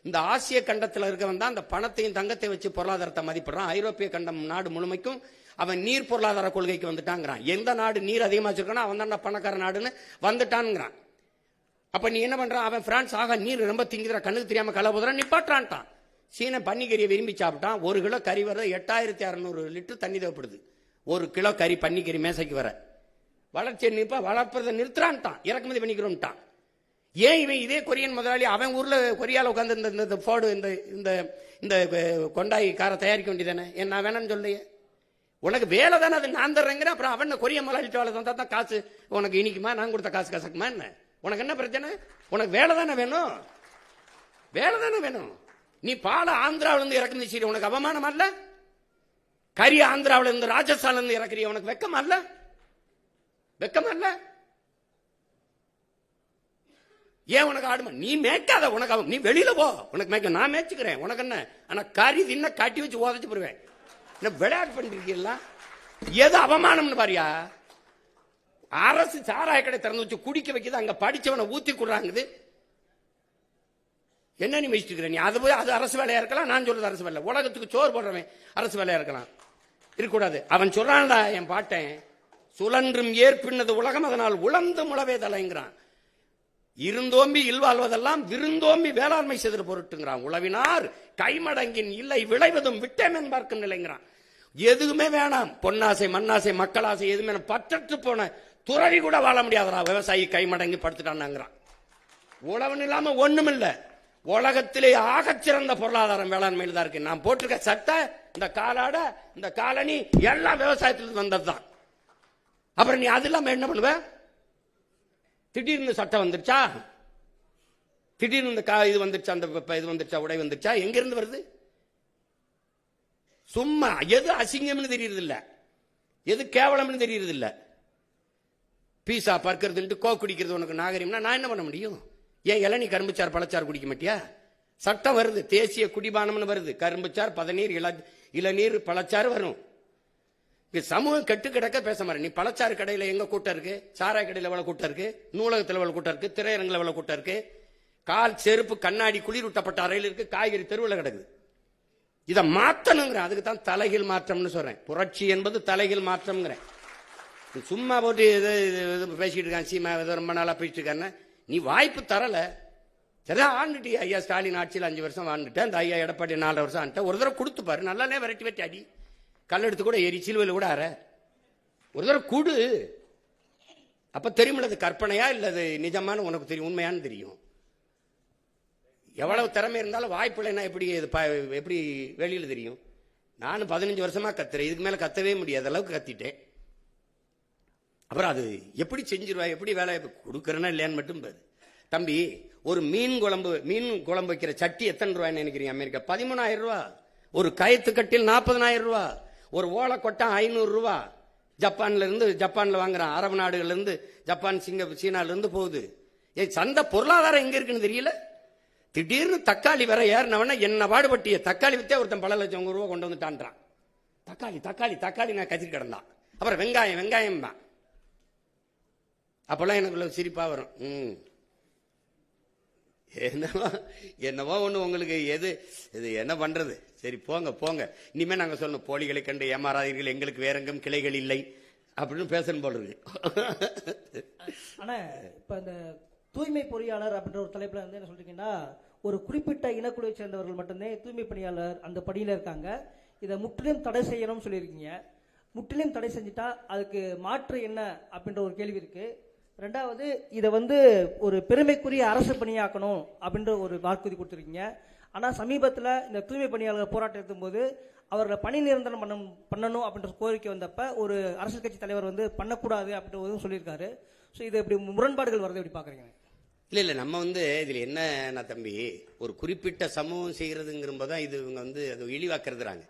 இந்த ஆசிய கண்டத்தில் இருக்கவன் தான் அந்த பணத்தையும் தங்கத்தை வச்சு பொருளாதாரத்தை மதிப்பிடுறான். ஐரோப்பிய கண்டம் நாடு முழுமைக்கும் அவன் நீர் பொருளாதார கொள்கைக்கு வந்துட்டாங்கிறான். எந்த நாடு நீர் அதிகமா வச்சிருக்கானோ அவன் தான் பணக்கார நாடுன்னு வந்துட்டான்ங்கிறான். அப்ப நீ என்ன பண்றான்? அவன் பிரான்ஸ் ஆக நீர் ரொம்ப திங்குற, கண்ணுக்கு தெரியாம களை போதுறான், நிப்பாட்டான்ட்டான். சீன பன்னிக்கறியை விரும்பி சாப்பிட்டான். 1 கிலோ கறி வர 8600 லிட்டர் தண்ணி தேவைப்படுது. 1 கிலோ கறி பன்னிக்கறி மேசைக்கு வர. வளர்ச்சியை நிற்பா, வளர்ப்பதை நிறுத்துறான்ட்டான், இறக்குமதி பண்ணிக்கிறோம்ட்டான். ஏன் இவன் இதே கொரியன் முதலாளி அவன் ஊர்ல கொரியால உட்காந்து இந்த ஃபோர்டு இந்த கொண்டாய் காரை தயாரிக்க வேண்டியதானே? ஏன் நான் வேணான்னு சொல்லையே? உனக்கு வேலை தானே, அது நான் தர்றேங்கிற. அப்புறம் அவன் கொரிய முதலாளிட்டு வேலை தந்தா தான் காசு உனக்கு இனிக்குமா? நான் கொடுத்த காசு கசக்குமா என்ன? உனக்கு என்ன பிரச்சனை? உனக்கு வேலை தானே வேணும், வேலை தானே வேணும். நீ பால ஆந்திராவில இருந்து இறக்குமதி செய்ய உனக்கு அவமானம் அல்ல? கறி ஆந்திராவில இருந்து ராஜஸ்தான்ல இருந்து இறக்குறிய உனக்கு வெக்கம் அல்ல? வெக்கம் அல்ல? ஏன் உனக்கு ஆடுமா? நீ மேய்க்காத, உனக்கு நீ வெளியில போ, உனக்கு மேய்க்க நான் மேய்ச்சுக்கிறேன். உனக்கு என்ன? ஆனா கறி தின்ன காட்டி வச்சு உதச்சு போடுவேன். என்ன விளையாட்டு பண்ணிருக்கீங்களா? எது அவமானம்னு பாரியா? அரசு சாராய கடை திறந்து வச்சு குடிக்க வைக்குது, அங்க படிச்சவனை ஊத்தி கொடுறாங்குது. என்ன நீ வச்சுட்டு இருக்கிற? நீ அது போய் அது அரசு வேலையா இருக்கலாம், நான் சொல்றது அரசு வேலை. உலகத்துக்கு சோறு போடுறவன் அரசு வேலையா இருக்கலாம், இருக்கக்கூடாது. அவன் சொல்றான்டா என் பாட்டேன், சுழன்றும் ஏற்பின்னது உலகம் அதனால் உழந்து முளவே தலைங்கிறான். இருந்தோம்பி இல்வாழ்வதெல்லாம் விருந்தோம்பி வேளாண்மை செய்த பொருட்டுங்கிறான். உழவினார் கைமடங்கின் இல்லை விளைவதும் விட்டேன் பார்க்கும் நிலைங்கிறான். எதுவுமே வேணாம், பொன்னாசை மண்ணாசை மக்களாசை எதுவுமே பற்றற்று போன துறவி கூட வாழ முடியாதரா. விவசாயி கைமடங்கி படுத்துட்டான்னாங்கிறான். உழவன் இல்லாம ஒண்ணும் இல்ல. உலகத்திலே ஆகச் சிறந்த பொருளாதாரம் வேளாண்மையில் தான் இருக்கு. நான் போட்டிருக்க சட்டை, இந்த காலாட, இந்த காலனி எல்லாம் விவசாயத்திலிருந்து வந்ததுதான். அப்புறம் நீ அது இல்லாம என்ன பண்ணுவ? திடீர்னு சட்டம் வந்துருச்சா, திடீர்னு இந்த இது வந்துருச்சா, அந்த இது வந்துருச்சா, உடை வந்துருச்சா, எங்க இருந்து வருது? சும்மா எது அசிங்கம்னு தெரியறது இல்ல, எது கேவலம்னு தெரியறது இல்ல. பீஸா பர்க்கிறது கோ குடிக்கிறது உனக்கு நாகரிகம்னா நான் என்ன பண்ண முடியும்? ஏன் இளநீ கரும்புச்சார் பழச்சார் குடிக்க மாட்டியா? சட்டம் வருது, தேசிய குடிபானம்னு வருது. கரும்புச்சார் பதநீர் இளநீர் பழச்சாறு வரும். சமூகம் கெட்டு கிடக்க பேச மாட்டேன். நீ பழச்சாறு கடையில எங்க கூட்டம் இருக்கு, சாராய கடையில எவ்வளவு கூட்டம் இருக்கு, நூலகத்தில் எவ்வளவு கூட்டம் இருக்கு, திரையரங்கில் எவ்வளவு கூட்டம் இருக்கு, கால் செருப்பு கண்ணாடி குளிரூட்டப்பட்ட அறையில் இருக்கு, காய்கறி தெருவில் கிடக்குது. இதை மாத்தணுங்கிற, அதுக்கு தான் தலைகீழ் மாற்றம்னு சொல்றேன். புரட்சி என்பது தலைகீழ் மாற்றம்ங்கிறேன். சும்மா போட்டு பேசிட்டு இருக்கான் சீமா, ரொம்ப நாளா பேசிட்டு இருக்கான்னு. நீ வாய்ப்பு தரல, சரிதான் ஆண்டுட்டி. ஐயா ஸ்டாலின் ஆட்சியில் 5 வருஷம் ஆண்டுட்டேன், அந்த ஐயா எடப்பாடி 4 வருஷம் ஆண்டுட்டேன். ஒரு தடவை கொடுத்து பாரு, நல்லானே விரட்டி வெட்டி அடி, கல்லெடுத்து கூட எரி, சிலுவையில் கூட அற, ஒரு தடவை கொடு. அப்ப தெரியுமில்ல அது கற்பனையா இல்ல அது நிஜமான உனக்கு தெரியும், உண்மையானு தெரியும். எவ்வளவு திறமை இருந்தாலும் வாய்ப்புல என்ன எப்படி வெளியில தெரியும். நானும் 15 வருஷமா கத்துறேன், இதுக்கு மேல கத்தவே முடியாத அளவுக்கு கத்திட்டேன். அப்புறம் அது எப்படி செஞ்சிருவா, எப்படி வேலை கொடுக்கறேன்னா இல்லையான்னு மட்டும் பாரு. தம்பி, ஒரு மீன் குழம்பு வைக்கிற சட்டி எத்தனை ரூபாய்ன்னு நினைக்கிறீங்க? அமெரிக்கா 13,000 ரூபா. ஒரு கயத்து கட்டில் 40,000 ரூபா. ஒரு ஓலை கொட்டம் 500 ரூபா. ஜப்பான்ல வாங்குறான், அரபு நாடுகள்ல இருந்து, ஜப்பான், சீனால இருந்து போகுது. சந்தை பொருளாதாரம் எங்க இருக்குன்னு தெரியல. திடீர்னு தக்காளி வர ஏறினவன என்ன பாடுபட்டிய தக்காளி வித்தே ஒருத்தன் பல லட்சம் ரூபா கொண்டு வந்துட்டான்றான். தக்காளி நான் கத்திரி கிடந்தான். அப்புறம் வெங்காயம் தான். அப்பெல்லாம் எனக்கு சிரிப்பா வரும். என்னவோ ஒண்ணு உங்களுக்கு இது என்ன பண்றது. சரி போங்க, இனிமே நாங்க சொல்லணும், போலிகளை கண்டு ஏமாறாதீர்கள், எங்களுக்கு வேற எங்கும் கிளைகள் இல்லை அப்படின்னு பேசணும் போல இருக்கு. ஆனா இப்ப இந்த தூய்மை பொறியாளர் அப்படின்ற ஒரு தலைப்புல வந்து என்ன சொல்றீங்கன்னா, ஒரு குறிப்பிட்ட இனக்குழுவை சேர்ந்தவர்கள் மட்டும்தான் தூய்மை பணியாளர் அந்த பணியில இருக்காங்க, இதை முற்றிலும் தடை செய்யணும்னு சொல்லியிருக்கீங்க. முற்றிலும் தடை செஞ்சுட்டா அதுக்கு மாற்று என்ன அப்படின்ற ஒரு கேள்வி இருக்கு. ரெண்டாவது, இதை வந்து ஒரு பெருமைக்குரிய அரசு பணியாக்கணும் அப்படின்ற ஒரு வாக்குறுதி கொடுத்துருக்கீங்க. ஆனால் சமீபத்தில் இந்த தூய்மை பணியாளர் போராட்டம் எடுக்கும்போது அவர்களை பணி நிரந்தரம் பண்ணணும் அப்படின்ற கோரிக்கை வந்தப்ப ஒரு அரசியல் கட்சி தலைவர் வந்து பண்ணக்கூடாது அப்படின்றதும் சொல்லியிருக்காரு. ஸோ இது எப்படி முரண்பாடுகள் வரதை எப்படி பார்க்குறீங்க? இல்லை நம்ம வந்து இதில் என்ன தம்பி, ஒரு குறிப்பிட்ட சமூகம் செய்கிறதுங்கிற போது தான் இது இவங்க வந்து அது இழிவாக்குறதுறாங்க.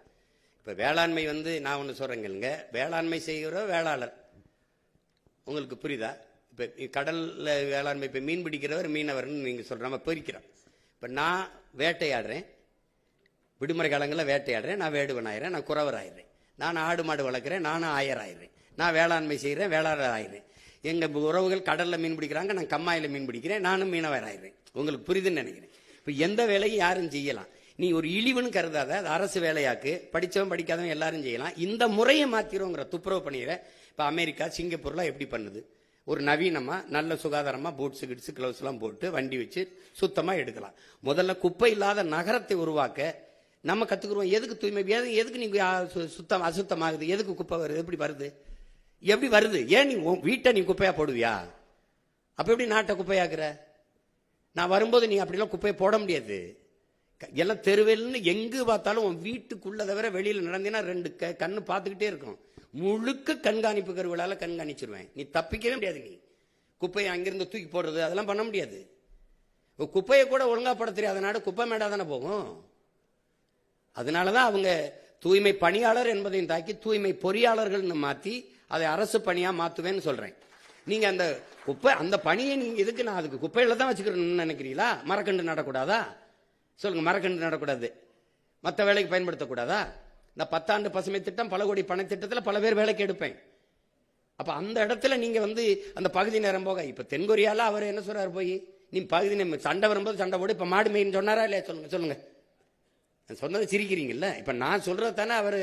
இப்போ வேளாண்மை வந்து நான் ஒன்று சொல்கிறேங்க, வேளாண்மை செய்கிற வேளாளர் உங்களுக்கு புரியுதா? இப்போ கடலில் வேளாண்மை, இப்போ மீன் பிடிக்கிறவர் மீனவர்னு நீங்கள் சொல்கிற நம்ம பிரிக்கிறோம். இப்போ நான் வேட்டையாடுறேன், விடுமுறை காலங்களில் வேட்டையாடுறேன், நான் வேடுவன் ஆயிடுறேன், நான் குறவர் ஆயிடுறேன். நான் ஆடு மாடு வளர்க்குறேன், நானும் ஆயர் ஆயிடுறேன். நான் வேளாண்மை செய்கிறேன், வேளாளர் ஆயிடுறேன். எங்கள் உறவுகள் கடலில் மீன் பிடிக்கிறாங்க, நான் கம்மாயில் மீன் பிடிக்கிறேன், நானும் மீனவர் ஆயிடுறேன். உங்களுக்கு புரியுதுன்னு நினைக்கிறேன். இப்போ எந்த வேலையும் யாரும் செய்யலாம், நீ ஒரு இழிவுன்னு கருதாத, அது அரசு வேலையாக்கு, படித்தவன் படிக்காதவன் எல்லாரும் செய்யலாம். இந்த முறையை மாற்றிடுவோங்கிற துப்புரவு பண்ணிடுற. இப்போ அமெரிக்கா, சிங்கப்பூர்லாம் எப்படி பண்ணுது, ஒரு நவீனமாக நல்ல சுகாதாரமாக பூட்ஸு கிட்ஸு க்ளவுஸ்லாம் போட்டு வண்டி வச்சு சுத்தமாக எடுக்கலாம். முதல்ல குப்பை இல்லாத நகரத்தை உருவாக்க நம்ம கற்றுக்குருவோம். எதுக்கு தூய்மை, எதுக்கு நீங்கள் அசுத்தமாகுது, எதுக்கு குப்பை வருது, எப்படி வருது, ஏன் நீ வீட்டை நீ குப்பையா போடுவியா? அப்ப எப்படி நாட்டை குப்பையாக்குற? நான் வரும்போது நீ அப்படிலாம் குப்பையை போட முடியாது. எல்லாம் தெருவேல்னு எங்கு பார்த்தாலும் உன் வீட்டுக்குள்ள தவிர வெளியில நடந்தீங்கன்னா 2 கண்ணு பார்த்துக்கிட்டே இருக்கும். முழுக்க கண்காணிப்பு கருவிழால கண்காணிச்சிருவேன். நீ தப்பிக்கவே முடியாது. நீ குப்பையை அங்கிருந்து தூக்கி போடுறது அதெல்லாம் பண்ண முடியாது. குப்பையை கூட ஒழுங்கா போட தெரியாத நாடு குப்பை மேடா தானே போகும். அதனாலதான் அவங்க தூய்மை பணியாளர் என்பதையும் தாக்கி தூய்மை பொறியாளர்கள் மாத்தி அதை அரசு பணியா மாத்துவேன்னு சொல்றேன். நீங்க அந்த குப்பை, அந்த பணியை நீங்க எதுக்கு, நான் அதுக்கு குப்பையில தான் வச்சுக்கிறேன்னு நினைக்கிறீங்களா? மரக்கண்டு நடக்கூடாதா? சொல்லுங்க, மரக்கண்டு நடக்கூடாது, மற்ற வேலைக்கு பயன்படுத்தக்கூடாதா? இந்த 10 ஆண்டு பசுமை திட்டம், பல கோடி பண திட்டத்தில் பல பேர் வேலைக்கு எடுப்பேன். அப்ப அந்த இடத்துல நீங்க வந்து அந்த பகுதி நேரம் போக, இப்ப தென்கொரியால அவர் என்ன சொல்றாரு, போய் நீ பகுதி நேரம் சண்டை வரும்போது சண்டை போடு, இப்ப மாடு மேய்ன்னு சொன்னாரா இல்லையா? சொல்லுங்க. சொன்னது சிரிக்கிறீங்கல்ல. இப்ப நான் சொல்றது தானே அவரு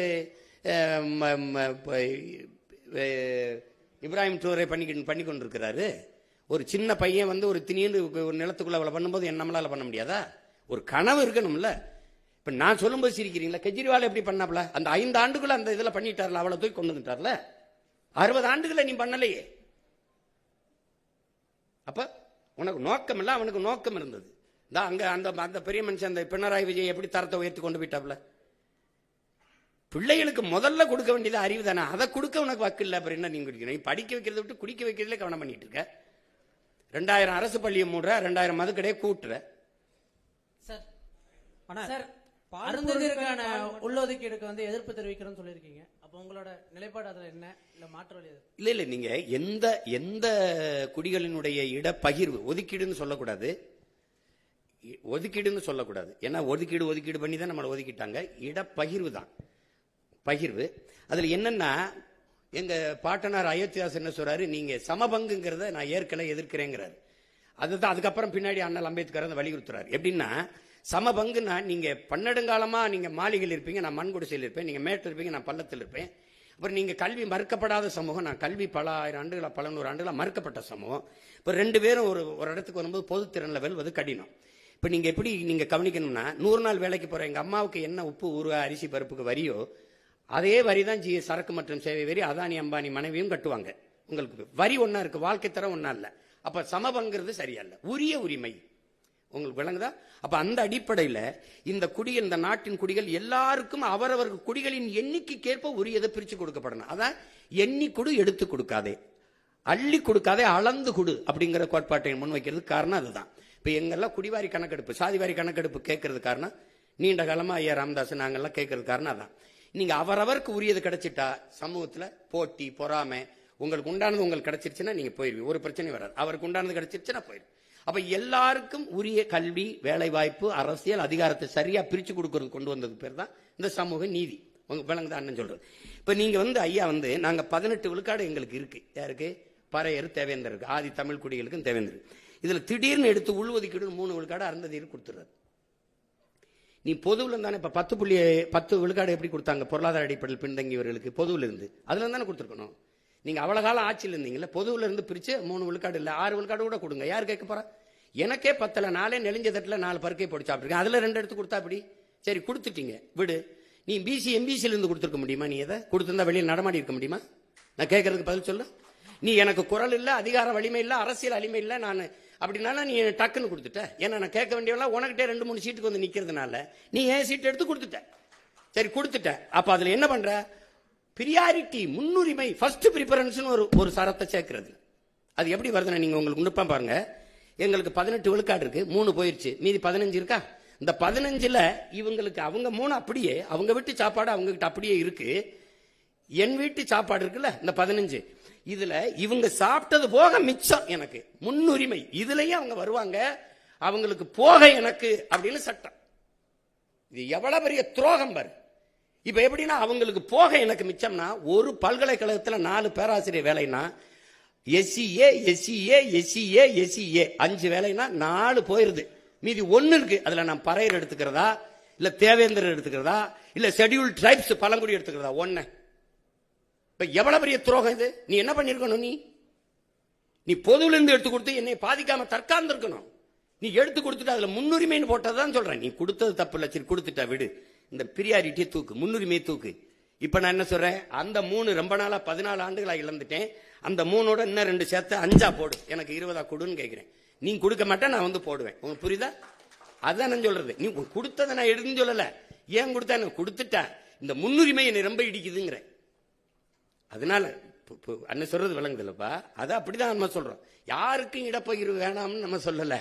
இப்ராஹிம் டூரை பண்ணி கொண்டிருக்கிறாரு. ஒரு சின்ன பையன் வந்து ஒரு திணிந்து ஒரு நிலத்துக்குள்ள அவளை பண்ணும்போது நம்மளால பண்ண முடியாதா? ஒரு கனவு இருக்கணும்ல. இப்ப நான் சொல்லும்போது சிரிக்கிறீங்களா? கெஜ்ரிவால் எப்படி பண்ணாப்ல, அந்த 5 ஆண்டுக்குள்ள அந்த இதுல பண்ணிட்டார்ல, அவளை தூக்கி கொண்டு வந்துட்டார்ல. 60 ஆண்டுகளை நீ பண்ணலையே. அப்ப உனக்கு நோக்கம் இல்ல, அவனுக்கு நோக்கம் இருந்தது. அங்க அந்த பெரிய மனுஷன் அந்த பினராயி விஜய் எப்படி தரத்தை உயர்த்தி கொண்டு போயிட்டாப்ல. பிள்ளைகளுக்கு முதல்ல கொடுக்க வேண்டியது அறிவு தானே, அதை கொடுக்க உனக்கு வக்கு இல்லை. அப்புறம் என்ன நீங்க குடிக்கணும்? நீ படிக்க வைக்கிறத விட்டு குடிக்க வைக்கிறதுல கவனம் பண்ணிட்டு இருக்க. 2000 அரசு பள்ளியை மூடுற, 2000 மதுக்கடையை கூட்டுற. சார், அருந்ததிற்கான உள்ளொதுக்கீடுக்கு வந்து எதிர்ப்பு தெரிவிக்கிறேன்னு சொல்லியிருக்கீங்க. அப்போ உங்களோட நிலைப்பாடு அதுல என்ன, இல்ல மாற்று வழி? இல்ல நீங்க எந்த குடிகளினுடைய இடப்பகிர்வு, ஒதுக்கீடுன்னு சொல்லக்கூடாது, ஏன்னா ஒதுக்கீடு பண்ணி தான் நம்மளை ஒதுக்கிட்டாங்க. இடப்பகிர்வு தான் பகிர்வு. அதுல என்னன்னா, எங்க பாட்டனார் அயோத்தியாஸ் என்ன சொல்றாரு, நீங்க சமபங்குங்கிறத நான் ஏற்கனவே எதிர்க்கிறேங்கிறாரு. அதுதான் அதுக்கப்புறம் பின்னாடி அண்ணல் அம்பேத்கர் அதை வலியுறுத்துறாரு. எப்படின்னா சம பங்குன்னா நீங்க பன்னெடுங்காலமா நீங்க மாளிகையில் இருப்பீங்க, நான் மண் குடிசையில் இருப்பேன், நீங்க மேட்டில் இருப்பீங்க, நான் பள்ளத்தில் இருப்பேன். அப்புறம் நீங்க கல்வி மறுக்கப்படாத சமூகம், நான் கல்வி பல ஆயிரம் ஆண்டுகளா பல நூறு ஆண்டுகளா மறுக்கப்பட்ட சமூகம். இப்போ 2 பேரும் ஒரு இடத்துக்கு வரும்போது பொதுத்திறனில் வெல்வது கடினம். இப்போ நீங்க எப்படி நீங்க கவனிக்கணும்னா 100 நாள் வேலைக்கு போற எங்க அம்மாவுக்கு என்ன உப்பு ஊறுகாய் அரிசி பருப்புக்கு வரியோ அதே வரி தான் சரக்கு மற்றும் சேவை வரி அதானி அம்பானி மனைவியும் கட்டுவாங்க. உங்களுக்கு வரி ஒன்னா இருக்கு, வாழ்க்கை தரம் ஒன்னா இல்ல. அப்ப சமபங்கிறது சரியா இல்ல, உரிய உரிமை உங்களுக்கு விளங்குதா? அப்ப அந்த அடிப்படையில் இந்த குடிகள், இந்த நாட்டின் குடிகள் எல்லாருக்கும் அவரவர்கள் குடிகளின் எண்ணிக்கைக்கேற்ப உரியதை பிரிச்சு கொடுக்கப்படணும். அதான் எண்ணி கொடு எடுத்து கொடுக்காதே, அள்ளி கொடுக்காதே அளந்து கொடு அப்படிங்கிற கோட்பாட்டை முன்வைக்கிறது காரணம் அதுதான். இப்ப எங்கெல்லாம் குடிவாரி கணக்கெடுப்பு, சாதிவாரி கணக்கெடுப்பு கேட்கறது காரணம் நீண்ட காலமா ஐயா ராமதாஸ் நாங்கெல்லாம் கேட்கறது காரணம் அதான். நீங்க அவரவருக்கு உரியது கிடைச்சிட்டா சமூகத்துல போட்டி பொறாமை, உங்களுக்கு உண்டானது உங்களுக்கு கிடைச்சிருச்சுன்னா நீங்க போயிருவீங்க, ஒரு பிரச்சனையும் வராது. அவருக்கு உண்டானது கிடைச்சிருச்சுன்னா போயிரு. அப்ப எல்லாருக்கும் உரிய கல்வி, வேலை வாய்ப்பு, அரசியல் அதிகாரத்தை சரியா பிரிச்சு கொடுக்கறது கொண்டு வந்தது பேர் தான் இந்த சமூக நீதி. உங்க விளங்குதான் அண்ணன் சொல்றது. இப்ப நீங்க ஐயா நாங்க 18 விழுக்காடு எங்களுக்கு இருக்கு. யாருக்கு? பறையர் தேவேந்தருக்கு, ஆதி தமிழ் குடிகளுக்கும் தேவேந்தர். இதுல திடீர்னு எடுத்து உள்ஒதுக்கீடு 3 விழுக்காடு அருந்ததியருக்கு கொடுத்துறாரு. நீ பொதுவில் இருந்தானே இப்ப 10 விழுக்காடு எப்படி கொடுத்தாங்க பொருளாதார அடிப்படையில் பின்தங்கியவர்களுக்கு பொதுவில் இருந்து, அதுல இருந்தானே கொடுத்துருக்கணும். நீங்க அவ்வளவு காலம் ஆட்சியில் இருந்தீங்களா, பொதுவில் இருந்து பிரிச்சு 3 விழுக்காடு இல்ல 6 விழுக்காடு கூட கொடுங்க. யார் கேட்க போறா? எனக்கே 10 நாளே நெளிஞ்ச தட்டுல 4 பருக்கை போட்டு சாப்பிட்டுருக்கேன், அதுல 2 எடுத்து கொடுத்தா அப்படி சரி கொடுத்துட்டீங்க விடு. நீ பிசி எம்பிசில இருந்து கொடுத்துருக்க முடியுமா? நீ எதை கொடுத்திருந்தா வெளியில் நடமாடி இருக்க முடியுமா? நான் கேட்கறதுக்கு பதில் சொல்லு. நீ எனக்கு குரல் இல்ல, அதிகார வலிமை இல்ல, அரசியல் வலிமை இல்ல, நான் அப்படின்னால நீ டக்குன்னு கொடுத்துட்ட. ஏன்னா நான் கேட்க வேண்டியவெல்லாம் உனக்கிட்டே 2-3 சீட்டுக்கு வந்து நிக்கிறதுனால நீ ஏன் சீட் எடுத்து கொடுத்துட்ட. சரி கொடுத்துட்ட, அப்ப அதுல என்ன பண்ற? பிரியாரிட்டி, முன்னுரிமை, ஃபர்ஸ்ட் பிரிஃபரன்ஸ் ஒரு சரத்தை சேர்க்கிறது. அது எப்படி வருதுன்னா நீங்க உங்களுக்கு நுட்பம் பாருங்க. எங்களுக்கு 18 விழுக்காடு இருக்கு, 3 போயிருச்சு, மீதி 15 இருக்கா? இந்த 15ல இவங்களுக்கு அவங்க 3 அப்படியே அவங்க வீட்டு சாப்பாடு அவங்க கிட்ட அப்படியே இருக்கு, என் வீட்டு சாப்பாடு இருக்குல்ல இந்த 15, இதுல இவங்க சாப்பிட்டது போக மிச்சம் எனக்கு முன்னுரிமை, இதுலயும் அவங்க வருவாங்க, அவங்களுக்கு போக எனக்கு அப்படின்னு சட்டம். இது எவ்வளவு பெரிய துரோகம் பாரு. இப்ப எப்படின்னா அவங்களுக்கு போக எனக்கு மிச்சம்னா ஒரு பல்கலைக்கழகத்துல 4 பேராசிரியர் வேலைன்னா எஸ்சிஏ எஸ்சிஏ எஸ்சிஏ எஸ்சிஏ 5 வேலைன்னா 4 போயிருது, மீதி 1 இருக்கு. அதுல நான் பறையர் எடுத்துக்கிறதா இல்ல தேவேந்திரர் எடுத்துக்கிறதா இல்ல ஷெட்யூல் ட்ரைப்ஸ் பழங்குடி எடுத்துக்கிறதா? 1. இப்ப எவ்வளவு பெரிய துரோகம் இது. நீ என்ன பண்ணிருக்கணும்? நீ பொதுவில இருந்து எடுத்து கொடுத்து என்னை பாதிக்காம தற்காந்து இருக்கணும். நீ எடுத்து கொடுத்துட்டு அதுல முன்னுரிமைன்னு போட்டதான் சொல்றேன். நீ கொடுத்தது தப்பு இல்ல, சரி கொடுத்துட்டா விடு, இந்த பிரியாரிட்டியை தூக்கு, முன்னுரிமையை தூக்கு. இப்ப நான் என்ன சொல்றேன், அந்த 3 ரொம்ப நாளா 14 ஆண்டுகளா இழந்துட்டேன், அந்த 3ஓட இன்னும் 2 சேர்த்து 5 போடு, எனக்கு 20 கொடுன்னு கேட்கிறேன். நீ கொடுக்க மாட்டேன், நான் போடுவேன். உங்களுக்கு புரியுதா? அதான் நான் சொல்றது. நீ கொடுத்ததை நான் எடுன்னு சொல்லல, ஏன் கொடுத்தா நான் கொடுத்துட்டேன், இந்த முன்னுரிமை என்னை ரொம்ப இடிக்குதுங்கிற. அதனால அண்ணன் சொல்றது விளங்குதுல்லப்பா, அது அப்படிதான் நம்ம சொல்றோம். யாருக்கும் இடப்பகிர்வு வேணாம்னு நம்ம சொல்லல,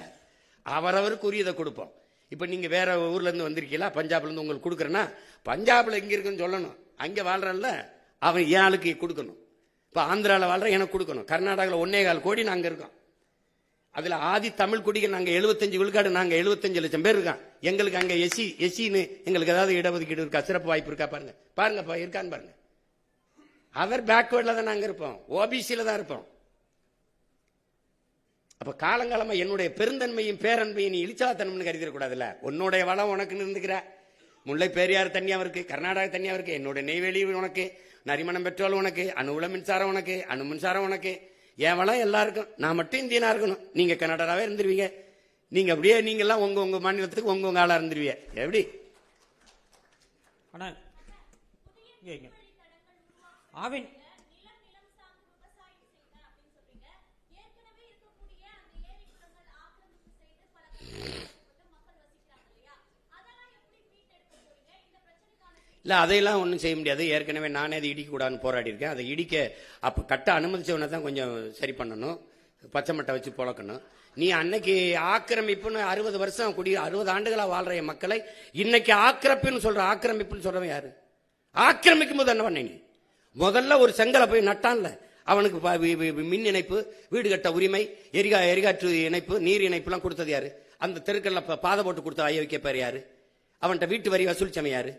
அவரவருக்கு உரியதை கொடுப்போம். இப்ப நீங்க வேற ஊர்ல இருந்து வந்திருக்கீங்களா, பஞ்சாப்ல இருந்து உங்களுக்கு கொடுக்குறேன்னா பஞ்சாப்ல எங்க இருக்குன்னு சொல்லணும், அங்க வாழ்றல்ல அவன் என் ஆளுக்கு கொடுக்கணும். இப்ப ஆந்திரால வாழ்ற எனக்கு கொடுக்கணும், கர்நாடகாவில் 1.25 கோடி நாங்க இருக்கோம், அதுல ஆதி தமிழ் குடிகள் நாங்க 75 விழுக்காடு, நாங்க 75 லட்சம் பேர் இருக்கோம். எங்களுக்கு அங்க எஸ்சின்னு எங்களுக்கு ஏதாவது இடஒதுக்கீடு இருக்கா, சிறப்பு வாய்ப்பு இருக்கா? பாருங்க இருக்கான்னு பாருங்க. அவர் பேக்வேர்ட்ல தான் நாங்க இருப்போம், ஓபிசியில தான் இருப்போம். அப்ப காலங்காலமா என்னுடைய பெருந்தன்மையும் பேரன்மையும் நீ இழிச்சாத்தனம்னு கருதிடக்கூடாதுல்ல. உன்னுடைய வளம் உனக்கு இருந்துக்கிற, முல்லை பெரியாறு தனியா இருக்கு, கர்நாடகா தனியா இருக்கு, என்னோட நெய்வேலி உனக்கு, நரிமணம் பெட்ரோல் உனக்கு, அணுவுல மின்சாரம் உனக்கு, அணு மின்சாரம் உனக்கு, என் வளம் எல்லாருக்கும். நான் மட்டும் இந்தியனா இருக்கணும், நீங்க கர்நாடகாவே இருந்துருவீங்க, நீங்க அப்படியே நீங்க எல்லாம் உங்க மாநிலத்துக்கு உங்க ஆளா இருந்துருவீங்க. எப்படி ஆவின் இல்ல அதையெல்லாம் ஒன்றும் செய்ய முடியாது. ஏற்கனவே நானே அதை இடிக்க கூடாதுன்னு போராடி இருக்கேன். அதை இடிக்க அப்ப கட்ட அனுமதிச்சவனை தான் கொஞ்சம் சரி பண்ணணும், பச்சை மட்டை வச்சு பொழக்கணும். நீ அன்னைக்கு ஆக்கிரமிப்புன்னு 60 வருஷம் 60 ஆண்டுகளா வாழ்ற மக்களை இன்னைக்கு ஆக்கிரமிப்புன்னு சொல்றவன் யாரு? ஆக்கிரமிக்கும் போது என்ன பண்ண? நீ முதல்ல ஒரு செங்கலை போய் நட்டான்ல, அவனுக்கு மின் இணைப்பு, வீடு கட்ட உரிமை, எரிகாற்று இணைப்பு, நீர் இணைப்பு எல்லாம் கொடுத்தது யாரு? அந்த தெருக்கல்ல பாதை போட்டு கொடுத்த ஐயா வைக்க பேர் யாரு? அவன்கிட்ட வீட்டு வரி வசூலிச்சவன் யாரு?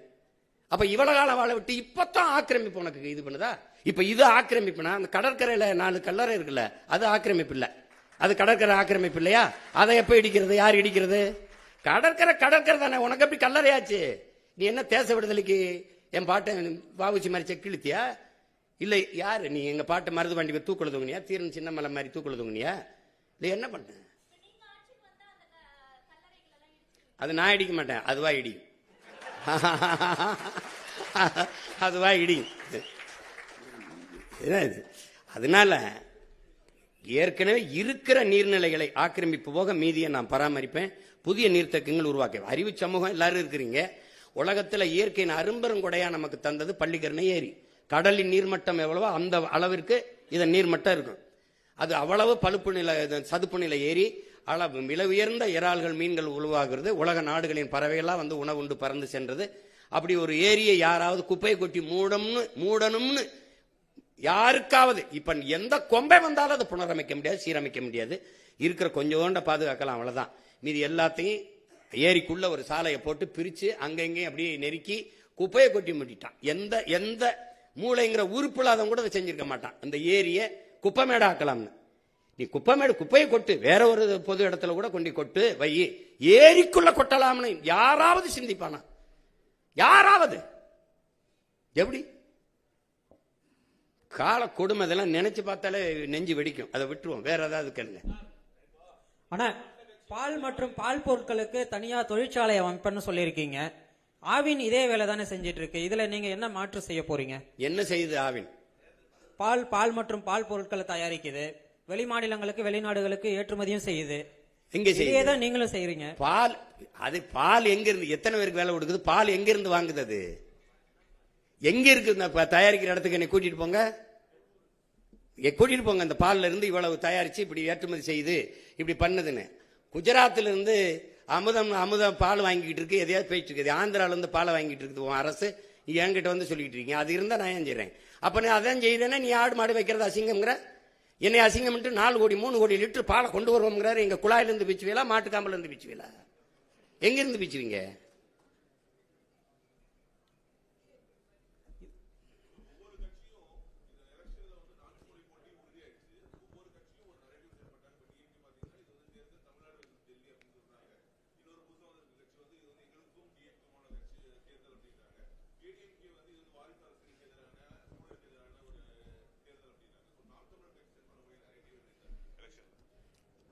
அப்ப இவ்வளவு காலம் வாழ விட்டு இப்பதான் ஆக்கிரமிப்பு உனக்கு இது பண்ணுதா? இப்ப இது ஆக்கிரமிப்புனா அந்த கடற்கரையில 4 கல்லறை இருக்குல்ல, அது ஆக்கிரமிப்பு இல்ல. அது கடற்கரை ஆக்கிரமிப்பு இல்லையா? அதை எப்ப இடிக்கிறது? யார் இடிக்கிறது? கடற்கரை தானே. உனக்கு எப்படி கல்லறையாச்சு? நீ என்ன தேச விடுதலைக்கு என் பாட்டை வாவுச்சி மாதிரி செக்கிழுத்தியா? இல்லை யாரு நீ? எங்க பாட்டை மருது வண்டி தூக்குல தூங்குனியா? தீரன் சின்னமலை மாதிரி தூக்குல தூங்குனியா? இல்லை என்ன பண்ண? அது நான் இடிக்க மாட்டேன், அதுவா இடியும். அதுவா இடியும். அதனால ஏற்கனவே இருக்கிற நீர்நிலைகளை ஆக்கிரமிப்பு போக மீதியை நான் பராமரிப்பேன். புதிய நீர்த்தக்கங்கள் உருவாக்க அறிவு சமூகம் எல்லாரும் இருக்கிறீங்க. உலகத்தில் இயற்கையின் அரும்பெருங்கொடையா நமக்கு தந்தது பள்ளிக்கரணை ஏரி. கடலின் நீர்மட்டம் எவ்வளவோ அந்த அளவிற்கு இதன் நீர்மட்டம் இருக்கும். அது அவ்வளவு பழுப்பு நில சதுப்பு நிலை ஏரி. அளவு விலை உயர்ந்த இறால்கள் மீன்கள் உருவாகிறது. உலக நாடுகளின் பறவைகள்லாம் வந்து உணவு உண்டு பறந்து சென்றது. அப்படி ஒரு ஏரியை யாராவது குப்பையை கொட்டி மூடணும்னு யாருக்காவது இப்ப எந்த கொம்பை வந்தாலும் அதை புனரமைக்க முடியாது, சீரமைக்க முடியாது. இருக்கிற கொஞ்சோண்ட பாதுகாக்கலாம், அவ்வளவுதான். மீதி எல்லாத்தையும் ஏரிக்குள்ள ஒரு சாலையை போட்டு பிரிச்சு அங்கங்கேயும் அப்படியே நெருக்கி குப்பையை கொட்டி மூட்டிட்டான். எந்த மூளைங்கிற உறுப்புலாதவங்க கூட அதை செஞ்சிருக்க மாட்டான். அந்த ஏரியை குப்பைமேடா ஆக்கலாம்னு. நீ குப்பையை கொட்டு, வேற ஒரு பொது இடத்துல கூட கொண்டு கொட்டு வை, ஏரிக்குள்ள கொட்டலாம்னு யாராவது சிந்திப்பானா? யாராவது? எப்படி கால கொடுமை இதெல்லாம் நினைச்சு பார்த்தாலே நெஞ்சு வெடிக்கும். அதை விட்டுருவோம், வேற ஏதாவது கேளுங்க. ஆனா பால் மற்றும் பால் பொருட்களுக்கு தனியா தொழிற்சாலை அமைப்புன்னு சொல்லியிருக்கீங்க. ஆவின் இதே வேலை தானே செஞ்சிட்டு இருக்கு. இதுல நீங்க என்ன மாற்று செய்ய போறீங்க? என்ன செய்யுது ஆவின்? பால் மற்றும் பால் பொருட்களை தயாரிக்குது, வெளி மாநிலங்களுக்கு வெளிநாடுகளுக்கு ஏற்றுமதியும் செய்யுது. எங்க செய்யுது? நீங்களும் செய்யறீங்க. பால் எங்க இருந்து எத்தனை பேருக்கு வேலை கொடுக்குது? பால் எங்க இருந்து வாங்குது? அது எங்க இருக்கு? தயாரிக்கிற இடத்துக்கு என்னை கூட்டிட்டு போங்க, அந்த பால்ல இருந்து இவ்வளவு தயாரிச்சு இப்படி ஏற்றுமதி செய்யுது, இப்படி பண்ணுதுன்னு. குஜராத்ல இருந்து அமுதம் பால் வாங்கிட்டு இருக்கு, எதையாவது போயிட்டு இருக்குது. ஆந்திரால இருந்து பாலை வாங்கிட்டு இருக்குது உன் அரசு. என்கிட்ட வந்து சொல்லிட்டு இருக்கீங்க. அது இருந்தா நான் ஏன் செய்யறேன்? அப்ப நீ அதான் செய்யறேன்னா நீ ஆடு மாடு வைக்கிறது அசிங்கம்ங்கிற. என்னை அசிங்கம் 4 கோடி 3 கோடி லிட்டர் பாலை கொண்டு வருவோங்கிறாரு. எங்க குழாயில இருந்து பிச்சுவீங்களா, மாட்டுக்காம்பல இருந்து பிச்சுவீங்களா? எங்க இருந்து பிச்சுவீங்க?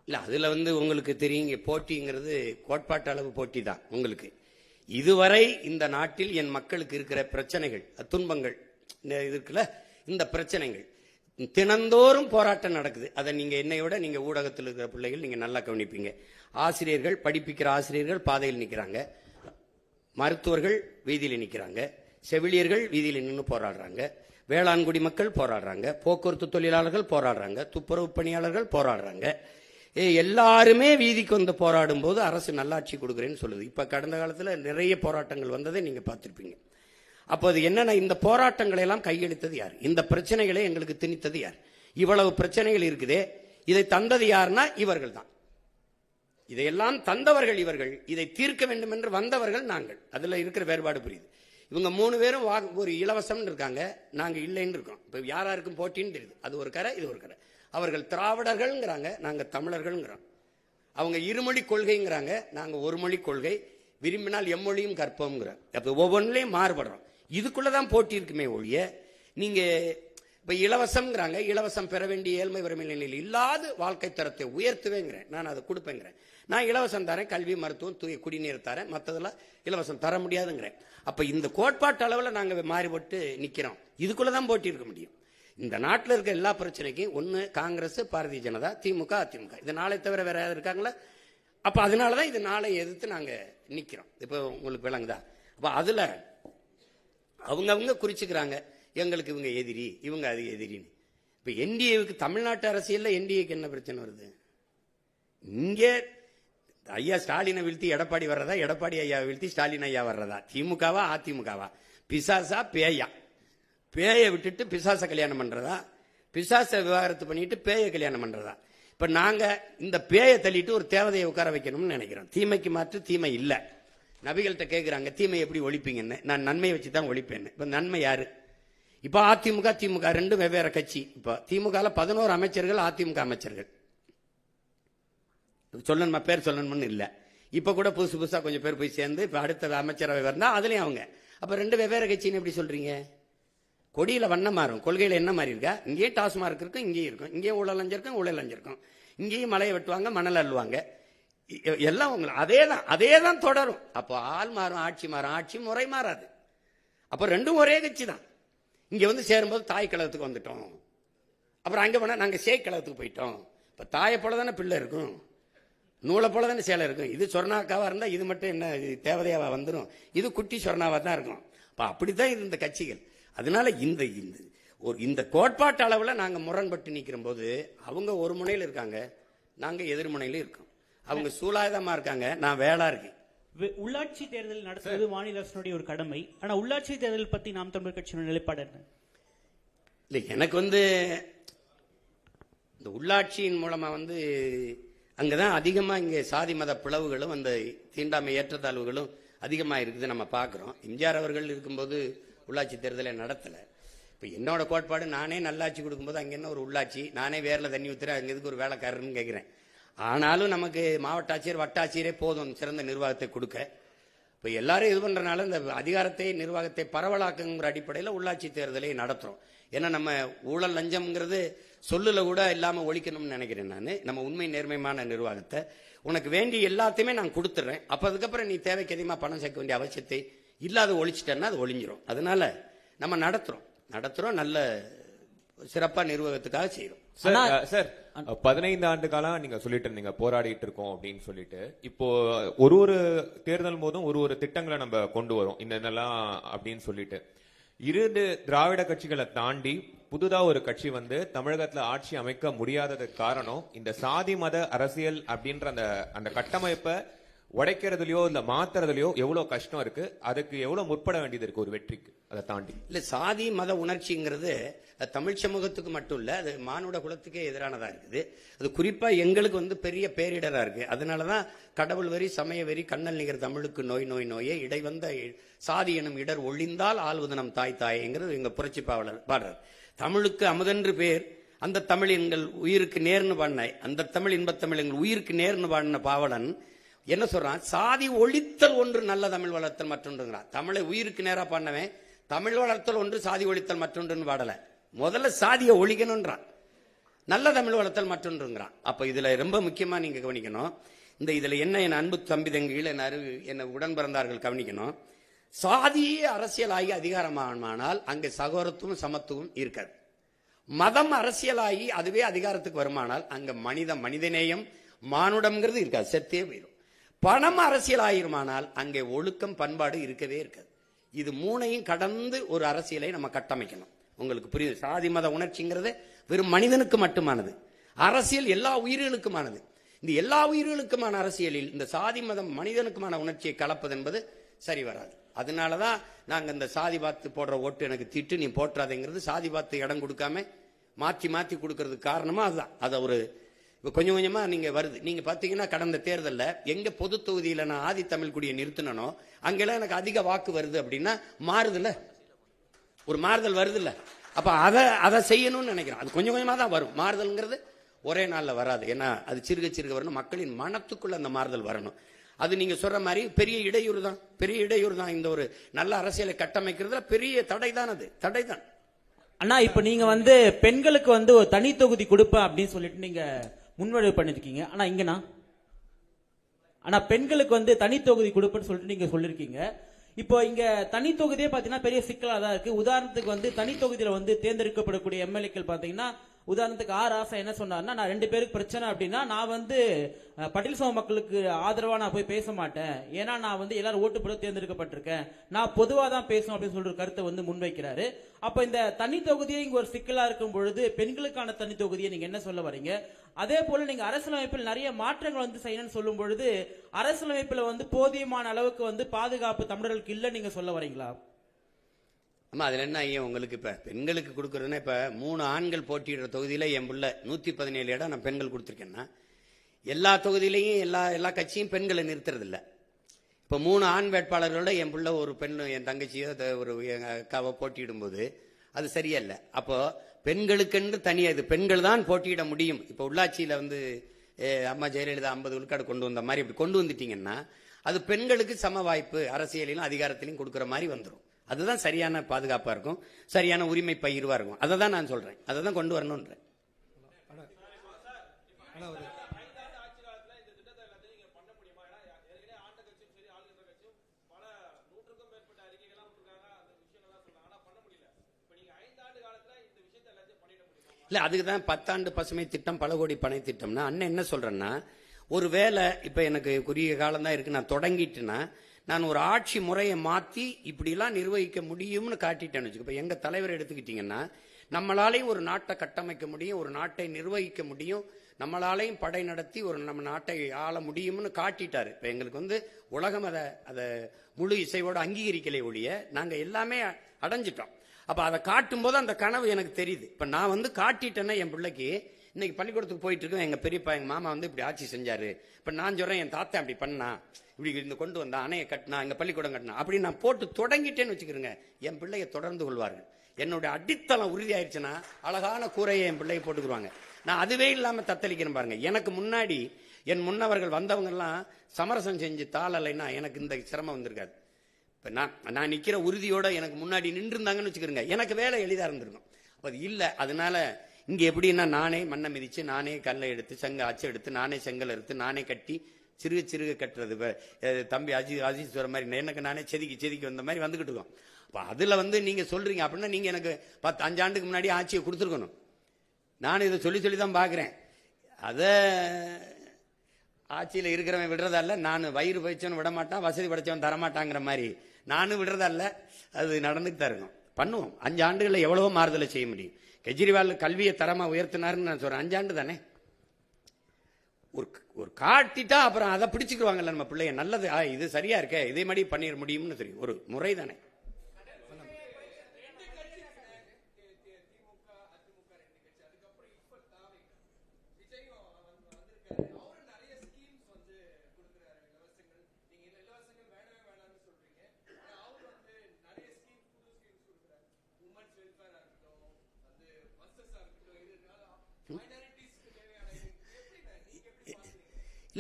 இல்ல அதுல உங்களுக்கு தெரியும், போட்டிங்கிறது கோட்பாட்டு அளவு போட்டி தான். உங்களுக்கு இதுவரை இந்த நாட்டில் என் மக்களுக்கு இருக்கிற பிரச்சனைகள், துன்பங்கள் இருக்குல்ல, இந்த பிரச்சனைகள் தினந்தோறும் போராட்டம் நடக்குது. அதை நீங்க என்னையோட நீங்க ஊடகத்தில் இருக்கிற பிள்ளைகள் நீங்க நல்லா கவனிப்பீங்க. ஆசிரியர்கள், படிப்பிக்கிற ஆசிரியர்கள் பாதையில் நிற்கிறாங்க, மருத்துவர்கள் வீதியில் நிற்கிறாங்க, செவிலியர்கள் வீதியில் நின்று போராடுறாங்க, வேளாண்குடி மக்கள் போராடுறாங்க, போக்குவரத்து தொழிலாளர்கள் போராடுறாங்க, துப்புரவு பணியாளர்கள் போராடுறாங்க. எல்லாருமே வீதிக்கு வந்து போராடும் போது அரசு நல்லாட்சி கொடுக்குறேன்னு சொல்லுது. இப்ப கடந்த காலத்தில் நிறைய போராட்டங்கள் வந்ததை நீங்க பார்த்திருப்பீங்க. அப்போ அது என்னன்னா, இந்த போராட்டங்களை எல்லாம் கையெழுத்தது யார்? இந்த பிரச்சனைகளை எங்களுக்கு திணித்தது யார்? இவ்வளவு பிரச்சனைகள் இருக்குதே, இதை தந்தது யாருன்னா இவர்கள் தான். இதையெல்லாம் தந்தவர்கள் இவர்கள், இதை தீர்க்க வேண்டும் என்று வந்தவர்கள் நாங்கள். அதுல இருக்கிற வேறுபாடு புரியுது. இவங்க 3 பேரும் ஒரு இலவசம் இருக்காங்க, நாங்க இல்லைன்னு இருக்கோம். இப்ப யாராருக்கும் போட்டின்னு தெரியுது. அது ஒரு கரை, இது ஒரு கரை. அவர்கள் திராவிடர்கள்ங்கிறாங்க, நாங்க தமிழர்கள்ங்கிறோம். அவங்க இருமொழி கொள்கைங்கிறாங்க, நாங்க ஒரு மொழி கொள்கை. விரும்பினால் எம்மொழியும் கற்போம்ங்கிறோம். அப்ப ஒவ்வொன்றிலையும் மாறுபடுறோம். இதுக்குள்ளதான் போட்டி இருக்குமே ஒழிய, நீங்க இப்ப இலவசம்ங்கிறாங்க, இலவசம் பெற வேண்டிய ஏழ்மை வறுமை நிலையில் இல்லாத வாழ்க்கை தரத்தை உயர்த்துவேங்கிறேன். நான் அதை கொடுப்பேங்கிறேன். நான் இலவசம் தரேன், கல்வி மருத்துவம் தூய குடிநீர் தரேன், மற்றதெல்லாம் இலவசம் தர முடியாதுங்கிறேன். அப்ப இந்த கோட்பாட்டு அளவில் நாங்க மாறுபட்டு நிக்கிறோம். இதுக்குள்ளதான் போட்டி இருக்க முடியும். இந்த நாட்டில் இருக்க எல்லா பிரச்சனைக்கும் ஒன்னு காங்கிரஸ், பாரதிய ஜனதா, திமுக, அதிமுக, இது நாளை தவிர வேற யாரும் இருக்காங்களா? அப்ப அதனாலதான் இது நாளை எதிர்த்து நாங்க நிக்கிறோம். இப்ப உங்களுக்கு விளங்குதா? அப்ப அதுல அவங்க குறிச்சுக்கிறாங்க, எங்களுக்கு இவங்க எதிரி, இவங்க அது எதிரின்னு. இப்ப என்டிஏவுக்கு தமிழ்நாட்டு அரசியல்ல என்டிஏக்கு என்ன பிரச்சனை வருது? இங்கே ஐயா ஸ்டாலினை வீழ்த்தி எடப்பாடி வர்றதா, எடப்பாடி ஐயா வீழ்த்தி ஸ்டாலின் ஐயா வர்றதா? திமுகவா அதிமுகவா? பிசாசா பேயா? பேயை விட்டுட்டு பிசாச கல்யாணம் பண்றதா? பிசாச விவாகரத்து பண்ணிட்டு பேயை கல்யாணம் பண்றதா? இப்ப நாங்க இந்த பேயை தள்ளிட்டு ஒரு தேவதையை உட்கார வைக்கணும்னு நினைக்கிறோம். தீமைக்கு மாற்று தீமை இல்ல. நபிகள்கிட்ட கேட்கிறாங்க, தீமை எப்படி ஒழிப்பீங்கன்னு. நான் நன்மையை வச்சுதான் ஒழிப்பேன்னு. இப்ப நன்மை யாரு? இப்ப அதிமுக திமுக ரெண்டும் வெவ்வேறு கட்சி. இப்ப திமுக 11 அமைச்சர்கள், அதிமுக அமைச்சர்கள். சொல்லணுமா, பேர் சொல்லணும்னு இல்லை. இப்போ கூட புதுசு புதுசாக கொஞ்சம் பேர் போய் சேர்ந்து இப்போ அடுத்த அமைச்சரவை வந்தால் அதுலேயும் அவங்க. அப்போ ரெண்டு வெவ்வேறு கட்சின்னு எப்படி சொல்கிறீங்க? கொடியில் வண்ணம் மாறும், கொள்கையில் என்ன மாதிரி இருக்கா? இங்கேயும் டாஸ்மார்க் இருக்கும், இங்கேயும் இருக்கும், இங்கேயும் ஊழல் லஞ்சம் ஊழல் லஞ்சம் இருக்கும், இங்கேயும் மலையை வெட்டுவாங்க, மணல் அள்ளுவாங்க, எல்லாம் உங்களுக்கு அதே தான் தொடரும். அப்போ ஆள் மாறும், ஆட்சி மாறும், ஆட்சி முறை மாறாது. அப்போ ரெண்டும் ஒரே கட்சி தான். இங்கே வந்து சேரும்போது தாய் கழகத்துக்கு வந்துட்டோம், அப்புறம் அங்கே போனால் நாங்கள் சேய் கழகத்துக்கு போயிட்டோம். இப்போ தாயை போல தானே பிள்ளை இருக்கும், நூலை போல தானே சேலை இருக்கும். இது சொர்ணாக்காவாக இருந்தால் இது மட்டும் என்ன தேவதையாவா வந்துடும், இது குட்டி சொர்ணாவாக தான் இருக்கும். அப்போ அப்படித்தான் இந்த கட்சிகள். அதனால இந்த கோட்பாட்டு அளவில் நாங்கள் முரண்பட்டு நிற்கிற போது அவங்க ஒரு முனையில் இருக்காங்க, நாங்கள் எதிர்முனையில இருக்கோம். அவங்க சூலாயுதமா இருக்காங்க, நான் வேளா இருக்கேன். உள்ளாட்சி தேர்தல் நடத்துவது மாநில அரசுடைய ஒரு கடமை. ஆனா உள்ளாட்சி தேர்தல் பத்தி நாம் தமிழர் கட்சியோட நிலைப்பாடு என்ன? இல்லை, எனக்கு வந்து இந்த உள்ளாட்சியின் மூலமா வந்து அங்கதான் அதிகமா இங்கே சாதி மத பிளவுகளும் அந்த தீண்டாமை ஏற்றத்தாழ்வுகளும் அதிகமாக இருக்குது நம்ம பார்க்குறோம். எம்ஜிஆர் அவர்கள் இருக்கும்போது உள்ளாட்சி தேர்தலை நடத்தலை. இப்போ என்னோட கோட்பாடு, நானே நல்லாட்சி கொடுக்கும்போது அங்கே என்ன ஒரு உள்ளாட்சி, நானே வேரில் தண்ணி ஊற்றுறேன், அங்கே எதுக்கு ஒரு வேலைக்காரர்னு கேட்குறேன். ஆனாலும் நமக்கு மாவட்ட ஆட்சியர் வட்டாட்சியரே போதும் சிறந்த நிர்வாகத்தை கொடுக்க. இப்போ எல்லாரும் இது பண்ணுறனால இந்த அதிகாரத்தை நிர்வாகத்தை பரவலாக்குங்கிற அடிப்படையில் உள்ளாட்சி தேர்தலை நடத்துகிறோம். ஏன்னா நம்ம ஊழல் லஞ்சம்ங்கிறது சொல்லில் கூட இல்லாமல் ஒழிக்கணும்னு நினைக்கிறேன். நம்ம உண்மை நேர்மையான நிர்வாகத்தை உனக்கு வேண்டி எல்லாத்தையுமே நான் கொடுத்துட்றேன். அப்போ அதுக்கப்புறம் நீ தேவைக்கு அதிகமாக பணம் சேர்க்க வேண்டிய அவசியத்தை இல்லாத ஒழிச்சிட்டேன்னா அது ஒழிஞ்சிரும். அதனால நம்ம நடத்துறோம் நல்ல சிறப்பாக நிர்வாகத்துக்காக செய்யறோம். சார் 15 ஆண்டு காலம் நீங்க சொல்லிட்டு இருந்தீங்க போராடிட்டு இருக்கோம் அப்படின்னு சொல்லிட்டு. இப்போ ஒரு தேர்தல் போதும் ஒரு திட்டங்களை நம்ம கொண்டு வரோம் என்னென்னலாம் அப்படின்னு சொல்லிட்டு. 2 திராவிட கட்சிகளை தாண்டி புதுதா ஒரு கட்சி வந்து தமிழகத்துல ஆட்சி அமைக்க முடியாததுக்கு காரணம் இந்த சாதி மத அரசியல் அப்படின்ற அந்த கட்டமைப்பை உடைக்கிறதுலயோ இல்ல மாத்துறதுலயோ எவ்வளவு கஷ்டம் இருக்கு, அதுக்கு எவ்வளவு முற்பட வேண்டியது இருக்கு ஒரு வெற்றிக்கு. அதை தாண்டி இல்ல, சாதி மத உணர்ச்சிங்கிறது தமிழ் சமூகத்துக்கு மட்டும் இல்ல, அது மானுட குலத்துக்கே எதிரானதா இருக்குது. அது குறிப்பா எங்களுக்கு வந்து பெரிய பேரிடரா இருக்கு. அதனாலதான் கடவுள் வெறி, சமய வெறி, கண்ணல் நிகர் தமிழுக்கு நோய் நோய் நோயே இடை வந்த சாதி எனும் இடர் ஒழிந்தால் ஆள்வது நம் தாய் தாயங்கிறது எங்க புரட்சி பாடுறார். தமிழுக்கு அமுதென்று பேர், அந்த தமிழ் எங்கள் உயிருக்கு நேர்னு பாடின, அந்த தமிழ் இன்பத்தமிழ் எங்கள் உயிருக்கு நேர்னு பாடின பாவலன் என்ன சொல்றான்? சாதி ஒழித்தல் ஒன்று நல்ல தமிழ் வளர்த்தல் மற்றொன்றுங்கிறான். தமிழை உயிருக்கு நேரா பண்ணவன் தமிழ் வளர்த்தல் ஒன்று சாதி ஒழித்தல் மற்றொன்றுன்னு பாடல, முதல்ல சாதியை ஒழிக்கணும்ன்றான், நல்ல தமிழ் வளர்த்தல் மற்றொன்றுங்கிறான். அப்ப இதுல ரொம்ப முக்கியமா நீங்க கவனிக்கணும், இதுல என்ன என் அன்பு தம்பி தங்கிகள் என்ன உடன் பிறந்தார்கள் கவனிக்கணும். சாதியே அரசியலாகி அதிகாரமானால் அங்கே சகோதரத்துவம் சமத்துவம் இருக்காது. மதம் அரசியலாகி அதுவே அதிகாரத்துக்கு வருமானால் அங்க மனிதநேயம் மானுடம்ங்கிறது இருக்காது, செத்தே போயிடும். பணம் அரசியல் ஆயிருமானால் அங்கே ஒழுக்கம் பண்பாடு இருக்கவே இருக்காது. இது மூணையும் கடந்து ஒரு அரசியலை நம்ம கட்டமைக்கணும். உங்களுக்கு புரியுது? சாதி மத உணர்ச்சிங்கிறது வெறும் மனிதனுக்கு மட்டுமானது, அரசியல் எல்லா உயிர்களுக்குமானது. இந்த எல்லா உயிர்களுக்குமான அரசியலில் இந்த சாதி மதம் மனிதனுக்குமான உணர்ச்சியை கலப்பது என்பது சரி வராது. அதனாலதான் நாங்க இந்த சாதி பார்த்து போடுற ஓட்டு எனக்கு திட்டு நீ போட்டுறாதேங்கிறது, சாதி பார்த்து இடம் கொடுக்காம மாற்றி மாற்றி கொடுக்கறதுக்கு காரணமா அதுதான். அதை ஒரு கொஞ்சம் கொஞ்சமா நீங்க வருது. நீங்க பாத்தீங்கன்னா கடந்த தேர்தலில் எங்க பொது தொகுதியில நான் ஆதி தமிழ் குடியை நிறுத்தினோ அங்கெல்லாம் எனக்கு அதிக வாக்கு வருது அப்படின்னா மாறுதுல்ல, ஒரு மாறுதல் வருதுல்ல. அப்ப அதை செய்யணும்னு நினைக்கிறேன். அது கொஞ்சம் கொஞ்சமா தான் வரும். மாறுதல்ங்கிறது ஒரே நாள்ல வராது. ஏன்னா அது சிறுக சிறுக வரணும், மக்களின் மனத்துக்குள்ள அந்த மாறுதல் வரணும். அது நீங்க சொல்ற மாதிரி பெரிய இடையூறு தான். இந்த ஒரு நல்ல அரசியலை கட்டமைக்கிறதுல பெரிய தடை தான். அண்ணா, இப்ப நீங்க வந்து பெண்களுக்கு வந்து ஒரு தனி தொகுதி கொடுப்பேன் அப்படின்னு சொல்லிட்டு நீங்க முன்வடிவு பண்ணிருக்கீங்க. ஆனா பெண்களுக்கு வந்து தனி தொகுதி கொடுப்பேன்னு சொல்லிட்டு நீங்க சொல்லிருக்கீங்க. இப்போ இங்க தனி தொகுதியே பாத்தீங்கன்னா பெரிய சிக்கலா தான் இருக்கு. உதாரணத்துக்கு வந்து தனி தொகுதியில வந்து தேர்ந்தெடுக்கப்படக்கூடிய எம்எல்ஏக்கள் பாத்தீங்கன்னா, உதாரணத்துக்கு ராசா என்ன சொன்னார்னா, நான் 2 பேருக்கு பிரச்சனை அப்படின்னா நான் வந்து பட்டியல் சமூக மக்களுக்கு ஆதரவா நான் போய் பேச மாட்டேன், ஏன்னா நான் வந்து எல்லாரும் ஓட்டு போட தேர்ந்தெடுக்கப்பட்டிருக்கேன், நான் பொதுவா தான் பேசணும் அப்படின்னு சொல்ற கருத்தை வந்து முன்வைக்கிறாரு. அப்ப இந்த தனி தொகுதியை இங்க ஒரு சிக்கலா இருக்கும் பொழுது பெண்களுக்கான தனி தொகுதியை நீங்க என்ன சொல்ல வரீங்க? அதே போல நீங்க அரசியலமைப்பில் நிறைய மாற்றங்கள் வந்து செய்யணும்னு சொல்லும் பொழுது அரசியலமைப்புல வந்து போதியமான அளவுக்கு வந்து பாதுகாப்பு தமிழர்களுக்கு இல்ல நீங்க சொல்ல வரீங்களா? ஆமா, அதுல என்ன ஐயா உங்களுக்கு இப்ப பெண்களுக்கு கொடுக்கறதுன்னா, இப்ப 3 ஆண்கள் போட்டியிடுற தொகுதியில என் புள்ள 117 இடம் நான் பெண்கள் கொடுத்துருக்கேன்னா, எல்லா தொகுதியிலையும் எல்லா கட்சியும் பெண்களை நிறுத்துறது இல்ல. இப்ப 3 ஆண் வேட்பாளர்களோட என் புள்ள ஒரு பெண், என் தங்கச்சியோ ஒரு அக்காவோ போட்டியிடும் போது அது சரியா இல்ல. அப்போ பெண்களுக்கென்று தனியா இது பெண்கள் தான் போட்டியிட முடியும். இப்ப உள்ளாட்சியில வந்து அம்மா ஜெயலலிதா 50 விழுக்காடு கொண்டு வந்த மாதிரி இப்படி கொண்டு வந்துட்டீங்கன்னா அது பெண்களுக்கு சம வாய்ப்பு அரசியலிலும் அதிகாரத்திலையும் கொடுக்குற மாதிரி வந்துடும். அதுதான் சரியான பாதுகாப்பா இருக்கும், சரியான உரிமை பகிர்வா இருக்கும். அதை தான் நான் சொல்றேன், அதை தான் கொண்டு வரணும்ன்றேன். இல்ல அதுக்கு தான் 10 ஆண்டு பசுமை திட்டம், பல கோடி பனை திட்டம்னா அண்ணன் என்ன சொல்றேன்னா, ஒரு வேலை இப்ப எனக்கு குறுகிய காலம் தான் இருக்கு, நான் தொடங்கிட்டுனா நான் ஒரு ஆட்சி முறையை மாத்தி இப்படிலாம் நிர்வகிக்க முடியும்னு காட்டிட்டேன்னு வச்சுக்க. இப்ப எங்க தலைவர் எடுத்துக்கிட்டீங்கன்னா, நம்மளாலையும் ஒரு நாட்டை கட்டமைக்க முடியும், ஒரு நாட்டை நிர்வகிக்க முடியும், நம்மளாலையும் படை நடத்தி ஒரு நம்ம நாட்டை ஆள முடியும்னு காட்டிட்டாரு. இப்ப எங்களுக்கு வந்து உலகம் அதை முழு இசையோட அங்கீகரிக்கலை ஒழிய நாங்க எல்லாமே அடைஞ்சிட்டோம். அப்ப அதை காட்டும் போது அந்த கனவு எனக்கு தெரியுது. இப்ப நான் வந்து காட்டிட்டேன்னா என் பிள்ளைக்கு இன்னைக்கு பள்ளிக்கூடத்துக்கு போயிட்டு இருக்கேன், எங்க பெரியப்பா எங்க மாமா வந்து இப்படி ஆட்சி செஞ்சாரு, இப்ப நான் சொல்றேன் என் தாத்தா அப்படி பண்ணா, இப்படி இந்த கொண்டு வந்தா, அணையை கட்டினா, எங்க பள்ளிக்கூடம் கட்டினா, அப்படி நான் போட்டு தொடங்கிட்டேன்னு வச்சுக்கிறேங்க, என் பிள்ளைய தொடர்ந்து கொள்வார்கள். என்னுடைய அடித்தளம் உறுதி ஆயிடுச்சுன்னா அழகான கூரையை என் பிள்ளையை போட்டுக்குருவாங்க. நான் அதுவே இல்லாம தத்தளிக்கணும் பாருங்க. எனக்கு முன்னாடி என் முன்னவர்கள் வந்தவங்க எல்லாம் சமரசம் செஞ்சு தாளலைன்னா எனக்கு இந்த சிரமம் வந்திருக்காது. இப்ப நான் நிக்கிற உறுதியோட எனக்கு முன்னாடி நின்று இருந்தாங்கன்னு வச்சுக்கிறேங்க, எனக்கு வேலை எளிதா இருந்திருக்கும். அது இல்ல. அதனால இங்க எப்படின்னா, நானே மண்ணை மிதிச்சு, நானே கல்லை எடுத்து, செங்க அச்சு எடுத்து, நானே செங்கல் எடுத்து, நானே கட்டி, சிறுக சிறுக கட்டுறது. தம்பி அஜித் சொல்ற மாதிரி எனக்கு நானே செதுக்கி வந்த மாதிரி வந்துகிட்டு இருக்கோம். அப்ப அதுல வந்து நீங்க சொல்றீங்க அப்படின்னா, நீங்க எனக்கு 5 ஆண்டுக்கு முன்னாடி ஆட்சியை கொடுத்துருக்கணும். நான் இதை சொல்லி தான் பாக்குறேன். அத ஆட்சியில இருக்கிறவன் விடுறதல்ல, நான் வயிறு பயிச்சவன் விட மாட்டான், வசதி படைச்சவன் தரமாட்டாங்கிற மாதிரி நானும் விடுறதல்ல. அது நடந்துட்டு தான் இருக்கும். பண்ணுவோம். 5 ஆண்டுகளில் எவ்வளவோ மாறுதலை செய்ய முடியும். கெஜ்ரிவால் கல்வியை தரமா உயர்த்தினாருன்னு நான் சொல்றேன். 5 ஆண்டு தானே. ஒரு காட்டிட்டா அப்புறம் அதை பிடிச்சுக்குவாங்கல்ல நம்ம பிள்ளைய. நல்லது, இது சரியா இருக்க, இதே மாதிரி பண்ணிட முடியும்னு தெரியும். ஒரு முறை தானே.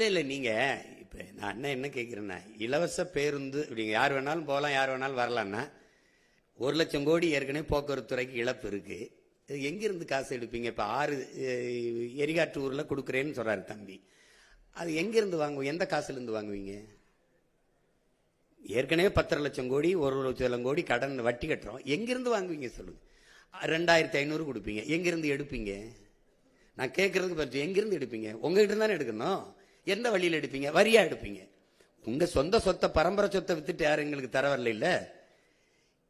இல்ல நீங்க இப்ப நான் என்ன கேட்கிறேன்னா, இலவச பேருந்து இப்படிங்க யார் வேணாலும் போகலாம், யார் வேணாலும் வரலாம்னா 1 லட்சம் கோடி ஏற்கனவே போக்குவரத்து துறைக்கு இழப்பு இருக்கு. எங்கிருந்து காசு எடுப்பீங்க? இப்ப 6 எரிகாட்டு ஊர்ல கொடுக்குறேன்னு சொல்றாரு தம்பி. அது எங்கிருந்து வாங்குவீங்க? எந்த காசுல இருந்து வாங்குவீங்க? ஏற்கனவே 10 லட்சம் கோடி, 1 லட்சம் கோடி கடன் வட்டி கட்டுறோம். எங்கிருந்து வாங்குவீங்க சொல்லுங்க? 2500 கொடுப்பீங்க, எங்கிருந்து எடுப்பீங்க? நான் கேட்கறதுக்கு பற்றி எங்கிருந்து எடுப்பீங்க? உங்ககிட்ட தானே எடுக்கணும். எந்த வழியில் எடுப்பீங்க? வரியா எடுப்பீங்க. உங்க சொந்த சொத்தை, பரம்பரை சொத்தை வித்துட்டு யாரும் எங்களுக்கு தர வரல. இல்ல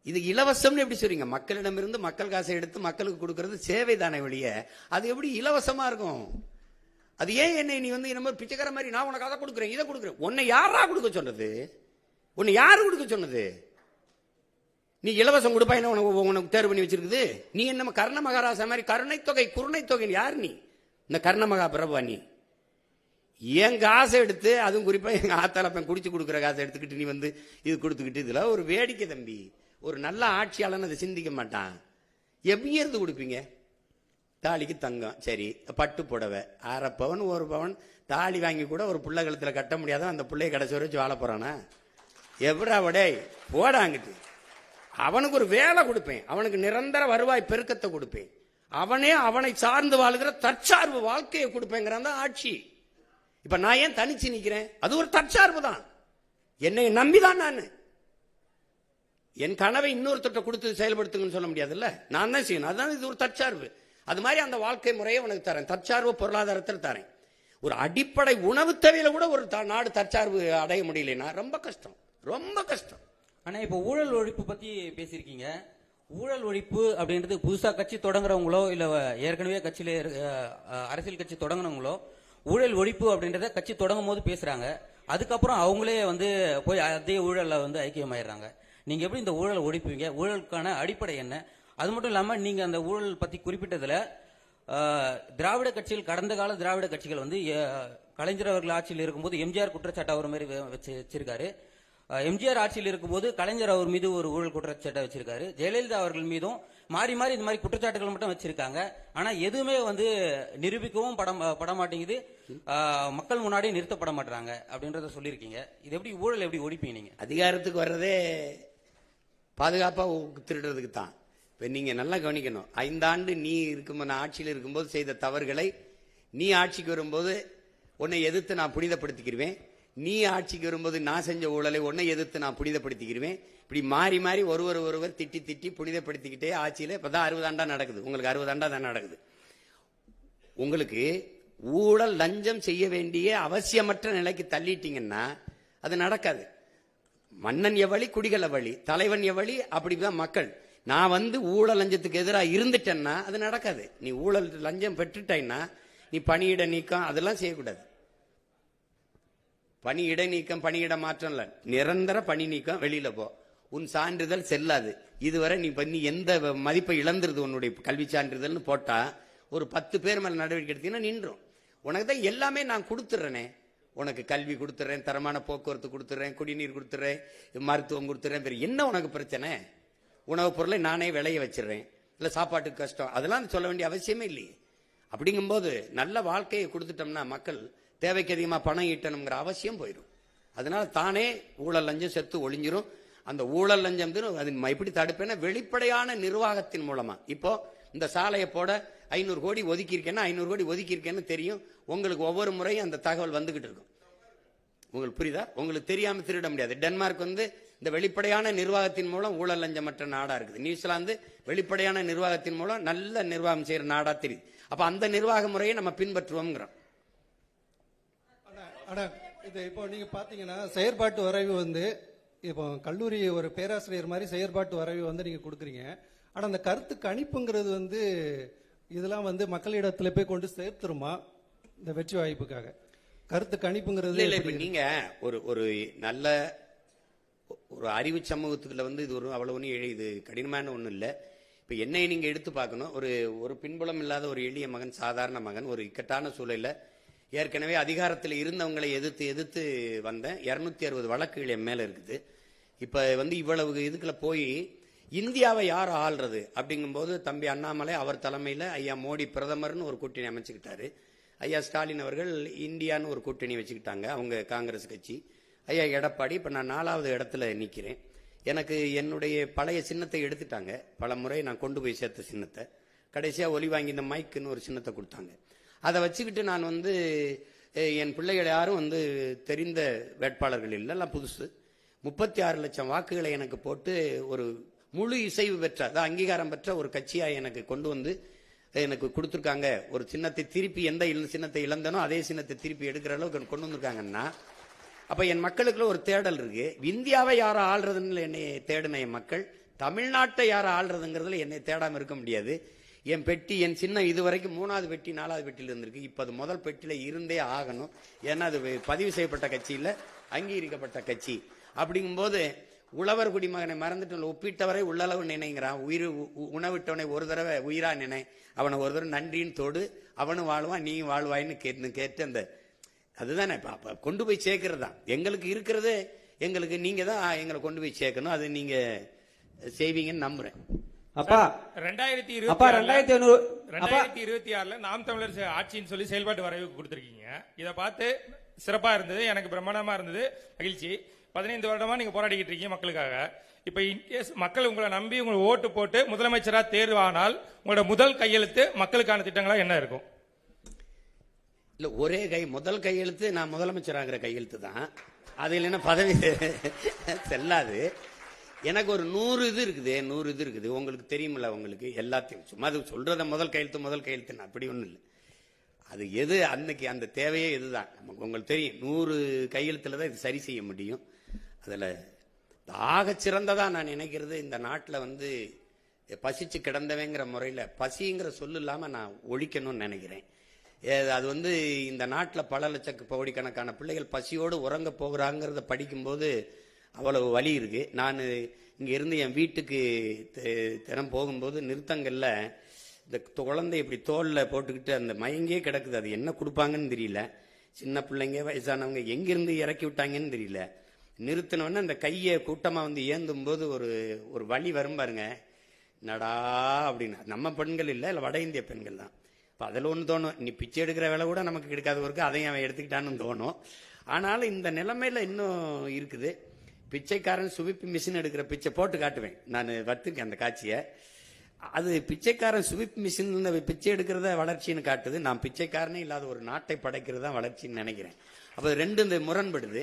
இது இலவசம்னு எப்படி சொல்றீங்க? மக்களிடமிருந்து மக்கள் காசை எடுத்து மக்களுக்கு கொடுக்கறது சேவை தானே வெளிய. அது எப்படி இலவசமா இருக்கும்? அது ஏன் என்ன நீ வந்து நம்ம பிச்சைக்கார மாதிரி நான் உனக்கு அதை கொடுக்குறேன், இதை கொடுக்குறேன்? உன்னை யாரா கொடுக்க சொன்னது? உன்னை யாரு கொடுக்க சொன்னது? நீ இலவசம் கொடுப்பா என்ன உனக்கு தேர்வு பண்ணி வச்சிருக்குது? நீ என்ன கர்ண மகாராசா மாதிரி கருணை தொகை குருணை தொகை? யார் நீ? இந்த கர்ண மகா பிரபா நீ? என் காசை எடுத்து, அதுவும் குறிப்பா எங்க ஆத்தாளப்பன் குடிச்சு கொடுக்குற காசை எடுத்துக்கிட்டு நீ வந்து இது கொடுத்துக்கிட்டு, இதுல ஒரு வேடிக்கை தம்பி. ஒரு நல்ல ஆட்சியாளன் அதை சிந்திக்க மாட்டான். எப்படி இருந்து கொடுப்பீங்க? தாலிக்கு தங்கம், சரி, பட்டு புடவை 1/2 பவன் 1 பவன் தாலி வாங்கி கூட ஒரு புள்ள கழுத்துல கட்ட முடியாத அந்த பிள்ளைய கடைசி வச்சு வாழ போறானா? எப்படா வடே போடாங்கிட்டு. அவனுக்கு ஒரு வேலை கொடுப்பேன், அவனுக்கு நிரந்தர வருவாய் பெருக்கத்தை கொடுப்பேன், அவனை சார்ந்து வாழ்கிற தற்சார்பு வாழ்க்கையை கொடுப்பேங்கிறான் தான் ஆட்சி. இப்ப நான் ஏன் தனிச்சு நிக்கிறேன்? அது ஒரு தற்சார்பு தான். என்னை நம்பிதான் நான் என் கனவை இன்னொருத்தட்ட கொடுத்து செயல்படுத்துங்கன்னு சொல்ல முடியாதுல்ல. நான் தான் செய்யணும். அதுதான் இது ஒரு தற்சார்பு. அது மாதிரி அந்த வாழ்க்கை முறையை உனக்கு தரேன். தற்சார்பு பொருளாதாரத்தில் தரேன். ஒரு அடிப்படை உணவு தேவையில கூட ஒரு நாடு தற்சார்பு அடைய முடியலன்னா ரொம்ப கஷ்டம், ரொம்ப கஷ்டம். ஆனா இப்ப ஊழல் ஒழிப்பு பத்தி பேசியிருக்கீங்க. ஊழல் ஒழிப்பு அப்படின்றது புதுசா கட்சி தொடங்குறவங்களோ இல்ல ஏற்கனவே கட்சியில அரசியல் கட்சி தொடங்குனவங்களோ ஊழல் ஒழிப்பு அப்படின்றத கட்சி தொடங்கும் போது பேசுறாங்க. அதுக்கப்புறம் அவங்களே வந்து போய் அதே ஊழல்ல வந்து ஐக்கியமாயிடுறாங்க. நீங்க எப்படி இந்த ஊழல் ஒழிப்பீங்க? ஊழலுக்கான அடிப்படை என்ன? அது மட்டும் இல்லாம நீங்க அந்த ஊழல் பத்தி குறிப்பிட்டதுல திராவிட கட்சிகள், கடந்த கால திராவிட கட்சிகள் வந்து கலைஞர் அவர்கள் ஆட்சியில் இருக்கும்போது எம்ஜிஆர் குற்றச்சாட்டு அவர் மாதிரி வச்சிருக்காரு. எம்ஜிஆர் ஆட்சியில் இருக்கும்போது கலைஞர் அவர் மீது ஒரு ஊழல் குற்றச்சாட்டை வச்சிருக்காரு. ஜெயலலிதா அவர்கள் மீதும் மாறி மாறி இந்த மாதிரி குற்றச்சாட்டுகள் மட்டும் வச்சிருக்காங்க. ஆனா எதுவுமே வந்து நிரூபிக்கவும் பட மாட்டேங்குது, மக்கள் முன்னாடி நிறுத்தப்பட மாட்டாங்க அப்படின்றத சொல்லியிருக்கீங்க. இது எப்படி ஊழல் எப்படி ஒழிப்பீங்க நீங்க? அதிகாரத்துக்கு வர்றதே பாதுகாப்பா திருடுறதுக்கு தான். இப்ப நீங்க நல்லா கவனிக்கணும். 5 ஆண்டு நீ நான் ஆட்சியில் இருக்கும்போது செய்த தவறுகளை நீ ஆட்சிக்கு வரும்போது உன்னை எதிர்த்து நான் புனிதப்படுத்திக்கிருவேன், நீ ஆட்சிக்கு வரும்போது நான் செஞ்ச ஊழலை உன்னை எதிர்த்து நான் புனிதப்படுத்திக்கிருவேன். இப்படி மாறி மாறி ஒருவர் திட்டி திட்டி புனிதப்படுத்திக்கிட்டே ஆட்சியில் இப்பதான் 60 ஆண்டா நடக்குது. உங்களுக்கு 60 ஆண்டா தான் நடக்குது. உங்களுக்கு ஊழல் லஞ்சம் செய்ய வேண்டிய அவசியமற்ற நிலைக்கு தள்ளிட்டீங்கன்னா அது நடக்காது. மன்னன் எவ்வளி குடிகள் எவ்வளி, தலைவன் எவ்வளி, அப்படிதான் மக்கள். நான் வந்து ஊழல் லஞ்சத்துக்கு எதிராக இருந்துட்டேன்னா அது நடக்காது. நீ ஊழல் லஞ்சம் பெற்றுட்டேன்னா நீ பணியிட நீக்கம் அதெல்லாம் செய்யக்கூடாது. பணியிட நீக்கம் பணியிட மாற்றம் இல்ல, நிரந்தர பணி நீக்கம். வெளியில போ, உன் சான்றிதழ் செல்லாது. இதுவரை நீ எந்த மதிப்பை இழந்துருது உன்னுடைய கல்வி சான்றிதழ்னு போட்டா ஒரு 10 பேர் மேல நடவடிக்கை எடுத்தீங்கன்னா நின்றும். உனக்கு தான் எல்லாமே நான் கொடுத்துட்றேனே, உனக்கு கல்வி கொடுத்துறேன், தரமான போக்குவரத்து கொடுத்துறேன், குடிநீர் கொடுத்துறேன், மருத்துவம் கொடுத்துறேன். என்ன உனக்கு பிரச்சனை? உணவுப் பொருளை நானே விளைய வச்சிடறேன், இல்ல சாப்பாட்டுக்கு கஷ்டம், அதெல்லாம் சொல்ல வேண்டிய அவசியமே இல்லையே. அப்படிங்கும்போது நல்ல வாழ்க்கையை கொடுத்துட்டோம்னா மக்கள் தேவைக்கு அதிகமா பணம் ஈட்டணுங்கிற அவசியம் போயிடும். அதனால தானே ஊழல் லஞ்சம் செத்து ஒளிஞ்சிரும். அந்த ஊழல் லஞ்சம் அது எப்படி தடுப்பேன்னா வெளிப்படையான நிர்வாகத்தின் மூலமா. இப்போ இந்த சாலையை போட 500 கோடி ஒதுக்கி இருக்கேன்னா 500 கோடி ஒதுக்கி இருக்கேன்னு தெரியும். உங்களுக்கு ஒவ்வொரு முறையும் அந்த தகவல் வந்துகிட்டு இருக்கும். உங்களுக்கு புரியுதா? உங்களுக்கு தெரியாம திருட முடியாது. டென்மார்க் வந்து இந்த வெளிப்படையான நிர்வாகத்தின் மூலம் ஊழல் லஞ்சமற்ற நாடா இருக்குது. நியூசிலாந்து வெளிப்படையான நிர்வாகத்தின் மூலம் நல்ல நிர்வாகம் செய்யற நாடா தெரியுது. அப்ப அந்த நிர்வாக முறையை நம்ம பின்பற்றுவோம்ங்கிறோம். இது இப்போ நீங்க பாத்தீங்கன்னா செயற்பாட்டு வரைவு வந்து இப்போ கல்லூரி ஒரு பேராசிரியர் மாதிரி செயற்பாட்டு வரைவு வந்து நீங்க கொடுக்குறீங்க. ஆனா அந்த கருத்து கணிப்புங்கிறது வந்து இதெல்லாம் வந்து மக்களிடத்துல போய் கொண்டு சேர்த்துருமா இந்த வெற்றி வாய்ப்புக்காக? கருத்து கணிப்புங்கிறது இல்ல. இப்ப நீங்க ஒரு நல்ல ஒரு அறிவு சமூகத்துக்குள்ள வந்து இது ஒரு அவ்வளவு இது கடினமான ஒண்ணு இல்ல. இப்ப என்னை நீங்க எடுத்து பார்க்கணும். ஒரு பின்புலம் இல்லாத ஒரு எளிய மகன், சாதாரண மகன், ஒரு இக்கட்டான சூழல்ல ஏற்கனவே அதிகாரத்தில் இருந்தவங்களை எதிர்த்து வந்தேன். 260 வழக்குகள் என் மேல இருக்குது. இப்ப வந்து இவ்வளவு இதுக்குள்ள போய் இந்தியாவை யார் ஆள்றது அப்படிங்கும்போது தம்பி அண்ணாமலை அவர் தலைமையில ஐயா மோடி பிரதமர்னு ஒரு கூட்டணி அமைச்சுக்கிட்டாரு. ஐயா ஸ்டாலின் அவர்கள் இந்தியான்னு ஒரு கூட்டணி வச்சுக்கிட்டாங்க, அவங்க காங்கிரஸ் கட்சி. ஐயா எடப்பாடி, இப்ப நான் 4வது இடத்துல நிக்கிறேன். எனக்கு என்னுடைய பழைய சின்னத்தை எடுத்துட்டாங்க. பல முறை நான் கொண்டு போய் சேர்த்த சின்னத்தை கடைசியா ஒலி வாங்கி இந்த மைக்குன்னு ஒரு சின்னத்தை கொடுத்தாங்க. அதை வச்சுக்கிட்டு நான் வந்து என் பிள்ளைகள் யாரும் வந்து தெரிந்த வேட்பாளர்கள் இல்லை, எல்லாம் புதுசு. 36 லட்சம் வாக்குகளை எனக்கு போட்டு ஒரு முழு இசைவு பெற்ற, அதான் அங்கீகாரம் பெற்ற ஒரு கட்சியா எனக்கு கொண்டு வந்து எனக்கு கொடுத்துருக்காங்க. ஒரு சின்னத்தை திருப்பி எந்த சின்னத்தை இழந்தனோ அதே சின்னத்தை திருப்பி எடுக்கிற அளவுக்கு கொண்டு வந்திருக்காங்கன்னா அப்ப என் மக்களுக்குள்ள ஒரு தேடல் இருக்கு. இந்தியாவை யார ஆள்றதுன்னு என்னை தேடின என் மக்கள் தமிழ்நாட்டை யார ஆள்றதுங்கிறதுல என்னை தேடாம இருக்க முடியாது. என் பெட்டி, என் சின்னம் இதுவரைக்கும் 3வது பெட்டி 4வது பெட்டியில இருந்திருக்கு. இப்ப அது முதல் பெட்டியில இருந்தே ஆகணும். ஏன்னா அது பதிவு செய்யப்பட்ட கட்சி இல்ல, அங்கீகரிக்கப்பட்ட கட்சி. அப்படிங்கும்போது உழவர் குடிமகனை மறந்துட்டு ஒப்பிட்டவரை உள்ளளவு நினைங்கிறான். உணவிட்டவனை ஒரு தடவை உயிரா நினை, அவனை ஒரு தடவை நன்றின்னு தோடு, அவனும் வாழ்வான் நீயும் வாழ்வாயின்னு கேட்டு அந்த அதுதானே கொண்டு போய் சேர்க்கறது தான் எங்களுக்கு இருக்கிறது. எங்களுக்கு நீங்க தான் எங்களை கொண்டு போய் சேர்க்கணும். அது நீங்க செய்வீங்கன்னு நம்புறேன். அப்பா 2026ல நாம் தமிழர் ஆட்சின்னு சொல்லி செயல்பாட்டு வரைவு கொடுத்திருக்கீங்க. இதை பார்த்து சிறப்பா இருந்தது, எனக்கு பிரம்மாண்டமா இருந்தது, மகிழ்ச்சி. 15 வருடமா நீங்க போராடிக்கிட்டு இருக்கீங்க மக்களுக்காக. இப்ப இன்கேஸ் மக்கள் உங்களை நம்பி உங்களுக்கு ஓட்டு போட்டு முதலமைச்சரா தேர்வானால் உங்களோட முதல் கையெழுத்து மக்களுக்கான திட்டங்களா என்ன இருக்கும்? இல்ல, ஒரே முதல் கையெழுத்து நான் முதலமைச்சராகிற கையெழுத்து தான். அது இல்லைன்னா பதவி செல்லாது. எனக்கு ஒரு 100 இது இருக்குது. உங்களுக்கு தெரியுமில்ல, உங்களுக்கு எல்லாத்தையும் சும்மா அது சொல்றத முதல் கையெழுத்து அப்படி ஒண்ணும் இல்லை. அது எது அன்னைக்கு அந்த தேவையே இதுதான். உங்களுக்கு தெரியும் 100 கையெழுத்துல தான் இது சரி செய்ய முடியும். அதுல ஆக சிறந்ததா நான் நினைக்கிறது, இந்த நாட்டுல வந்து பசிச்சு கிடந்தவங்கிற முறையில பசிங்கிற சொல்லு இல்லாம நான் ஒழிக்கணும்னு நினைக்கிறேன். அது வந்து இந்த நாட்டில் பல கோடிக்கணக்கான பிள்ளைகள் பசியோடு உறங்க போகிறாங்கிறத படிக்கும்போது அவ்வளவு வலி இருக்கு. நான் இங்க இருந்து என் வீட்டுக்கு தினம் போகும்போது நிறுத்தங்கள்ல இந்த குழந்தை இப்படி தோல்ல போட்டுக்கிட்டு அந்த மயங்கே கிடக்குது. அது என்ன கொடுப்பாங்கன்னு தெரியல. சின்ன பிள்ளைங்க, வயசானவங்க எங்கிருந்து இறக்கி விட்டாங்கன்னு தெரியல. நிறுத்தினோன்னு அந்த கையை கூட்டமாக வந்து ஏந்தும் போது ஒரு வழி வரும் பாருங்க, நடா அப்படின்னு. நம்ம பெண்கள் இல்லை வட இந்திய பெண்கள் தான். இப்போ அதில் ஒன்று தோணும், நீ பிச்சை எடுக்கிற வேலை கூட நமக்கு கிடைக்காதவருக்கு அதையும் அவன் எடுத்துக்கிட்டான்னு தோணும். ஆனாலும் இந்த நிலைமையில இன்னும் இருக்குது. பிச்சைக்காரன் சுவிப்பு மிஷின் எடுக்கிற பிச்சை போட்டு காட்டுவேன், நான் வத்திருக்கேன் அந்த காட்சியை. அது பிச்சைக்காரன் சுவிப் மிஷின் பிச்சை எடுக்கிறத வளர்ச்சின்னு காட்டுது. நான் பிச்சைக்காரனே இல்லாத ஒரு நாட்டை படைக்கிறது தான் வளர்ச்சின்னு நினைக்கிறேன். அப்போ ரெண்டு இந்த முரண்படுது.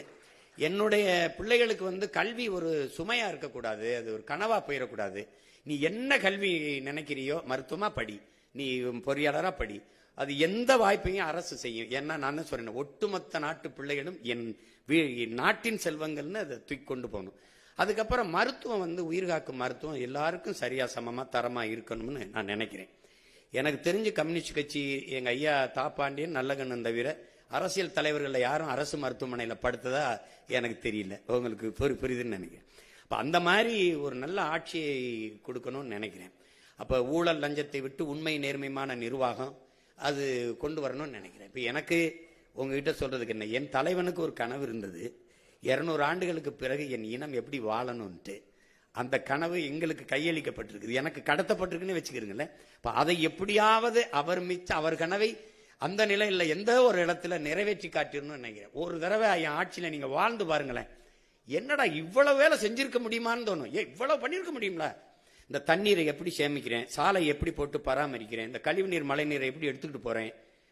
என்னுடைய பிள்ளைகளுக்கு வந்து கல்வி ஒரு சுமையா இருக்கக்கூடாது, அது ஒரு கனவா போயிடக்கூடாது. நீ என்ன கல்வி நினைக்கிறியோ, மருத்துவமா படி, நீ பொறியாளரா படி, அது எந்த வாய்ப்பையும் அரசு செய்யும். ஏன்னா நான் சொல்றேன், ஒட்டுமொத்த நாட்டு பிள்ளைகளும் என் நாட்டின் செல்வங்கள்னு அதை தூக்கி கொண்டு போகணும். அதுக்கப்புறம் மருத்துவம் வந்து உயிர்காக்கும் மருத்துவம் எல்லாருக்கும் சரியா சமமா தரமா இருக்கணும்னு நான் நினைக்கிறேன். எனக்கு தெரிஞ்சு கம்யூனிஸ்ட் கட்சி எங்க ஐயா தாப்பாண்டியன் நல்லகண்ணன் தவிர அரசியல் தலைவர்கள் யாரும் அரசு மருத்துவமனையில் படுத்ததா எனக்கு தெரியல. உங்களுக்கு புரியுதுன்னு நினைக்கிறேன். அப்ப அந்த மாதிரி ஒரு நல்ல ஆட்சியை கொடுக்கணும்னு நினைக்கிறேன். அப்ப ஊழல் லஞ்சத்தை விட்டு உண்மை நேர்மையான நிர்வாகம் அது கொண்டு வரணும்னு நினைக்கிறேன். இப்ப எனக்கு உங்ககிட்ட சொல்றதுக்கு என்ன, என் தலைவனுக்கு ஒரு கனவு இருந்தது, 200 ஆண்டுகளுக்கு பிறகு என் இனம் எப்படி வாழணும்ட்டு. அந்த கனவு எங்களுக்கு கையளிக்கப்பட்டிருக்குது, எனக்கு கடத்தப்பட்டிருக்குன்னு வச்சுக்கிறீங்களேன். இப்போ அதை எப்படியாவது அவர் கனவை அந்த நிலையில் எந்த ஒரு இடத்துல நிறைவேற்றி காட்டிடணும்னு நினைக்கிறேன். ஒரு தடவை என் ஆட்சியில் நீங்க வாழ்ந்து பாருங்களேன், என்னடா இவ்வளவு வேலை செஞ்சிருக்க முடியுமான்னு தோணும். இவ்வளவு பண்ணியிருக்க முடியுங்களா? இந்த தண்ணீரை எப்படி சேமிக்கிறேன், சாலை எப்படி போட்டு பராமரிக்கிறேன், இந்த கழிவுநீர் மழை நீரை எப்படி எடுத்துக்கிட்டு போறேன்.